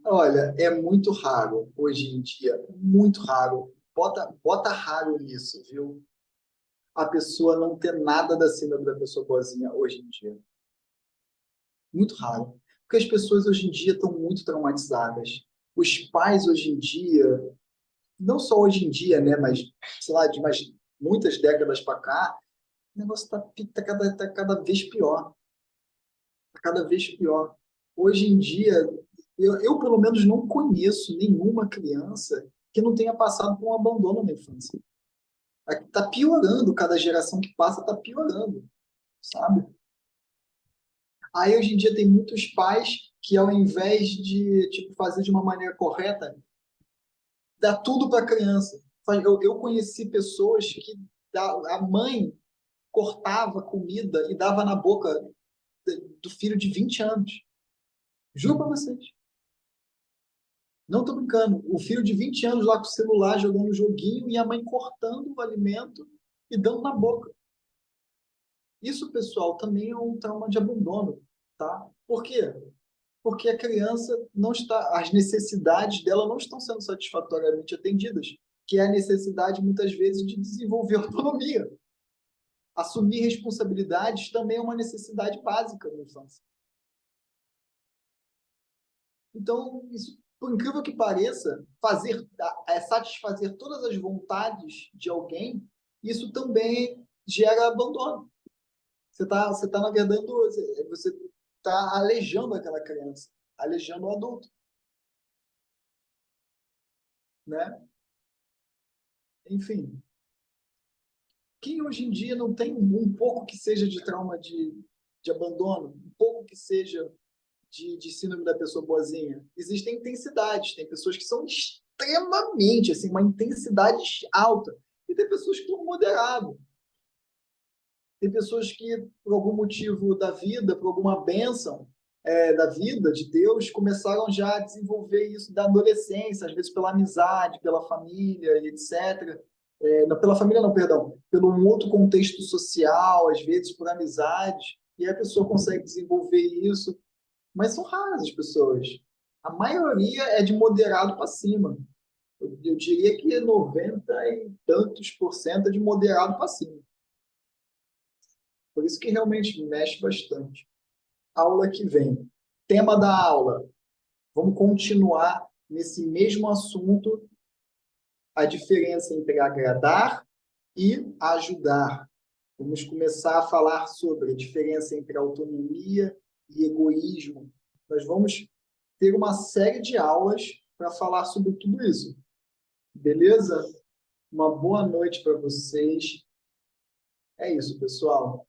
Speaker 1: Olha, é muito raro hoje em dia, muito raro. Bota raro nisso, viu? A pessoa não ter nada da síndrome da pessoa boazinha hoje em dia. Muito raro. Porque as pessoas hoje em dia estão muito traumatizadas. Os pais hoje em dia, não só hoje em dia, né, mas, sei lá, de mais muitas décadas para cá, o negócio tá cada vez pior. Tá cada vez pior. Hoje em dia, eu pelo menos não conheço nenhuma criança que não tenha passado por um abandono na infância. Está piorando, cada geração que passa está piorando, sabe? Aí hoje em dia tem muitos pais que ao invés de tipo, fazer de uma maneira correta, dá tudo para a criança. Eu conheci pessoas que a mãe cortava comida e dava na boca do filho de 20 anos. Juro para vocês. Não estou brincando. O filho de 20 anos lá com o celular jogando joguinho e a mãe cortando o alimento e dando na boca. Isso, pessoal, também é um trauma de abandono, tá? Por quê? Porque a criança não está, as necessidades dela não estão sendo satisfatoriamente atendidas, que é a necessidade muitas vezes de desenvolver autonomia. Assumir responsabilidades também é uma necessidade básica na infância. Então, isso, por incrível que pareça, satisfazer todas as vontades de alguém, isso também gera abandono. Você tá na verdade, você está alejando aquela criança, alejando o adulto, né? Enfim, quem hoje em dia não tem um pouco que seja de trauma de abandono, um pouco que seja de síndrome da pessoa boazinha? Existem intensidades, tem pessoas que são extremamente, assim, uma intensidade alta, e tem pessoas que estão moderado. Tem pessoas que, por algum motivo da vida, por alguma bênção da vida, de Deus, começaram já a desenvolver isso da adolescência, às vezes pela amizade, pela família, etc. Não, pela família não, perdão, pelo um outro contexto social, às vezes por amizade, e a pessoa consegue desenvolver isso, mas são raras as pessoas. A maioria é de moderado para cima. Eu diria que 90 e tantos por cento é de moderado para cima. Por isso que realmente mexe bastante. Aula que vem. Tema da aula. Vamos continuar nesse mesmo assunto, a diferença entre agradar e ajudar. Vamos começar a falar sobre a diferença entre autonomia e egoísmo. Nós vamos ter uma série de aulas para falar sobre tudo isso. Beleza? Uma boa noite para vocês. É isso, pessoal.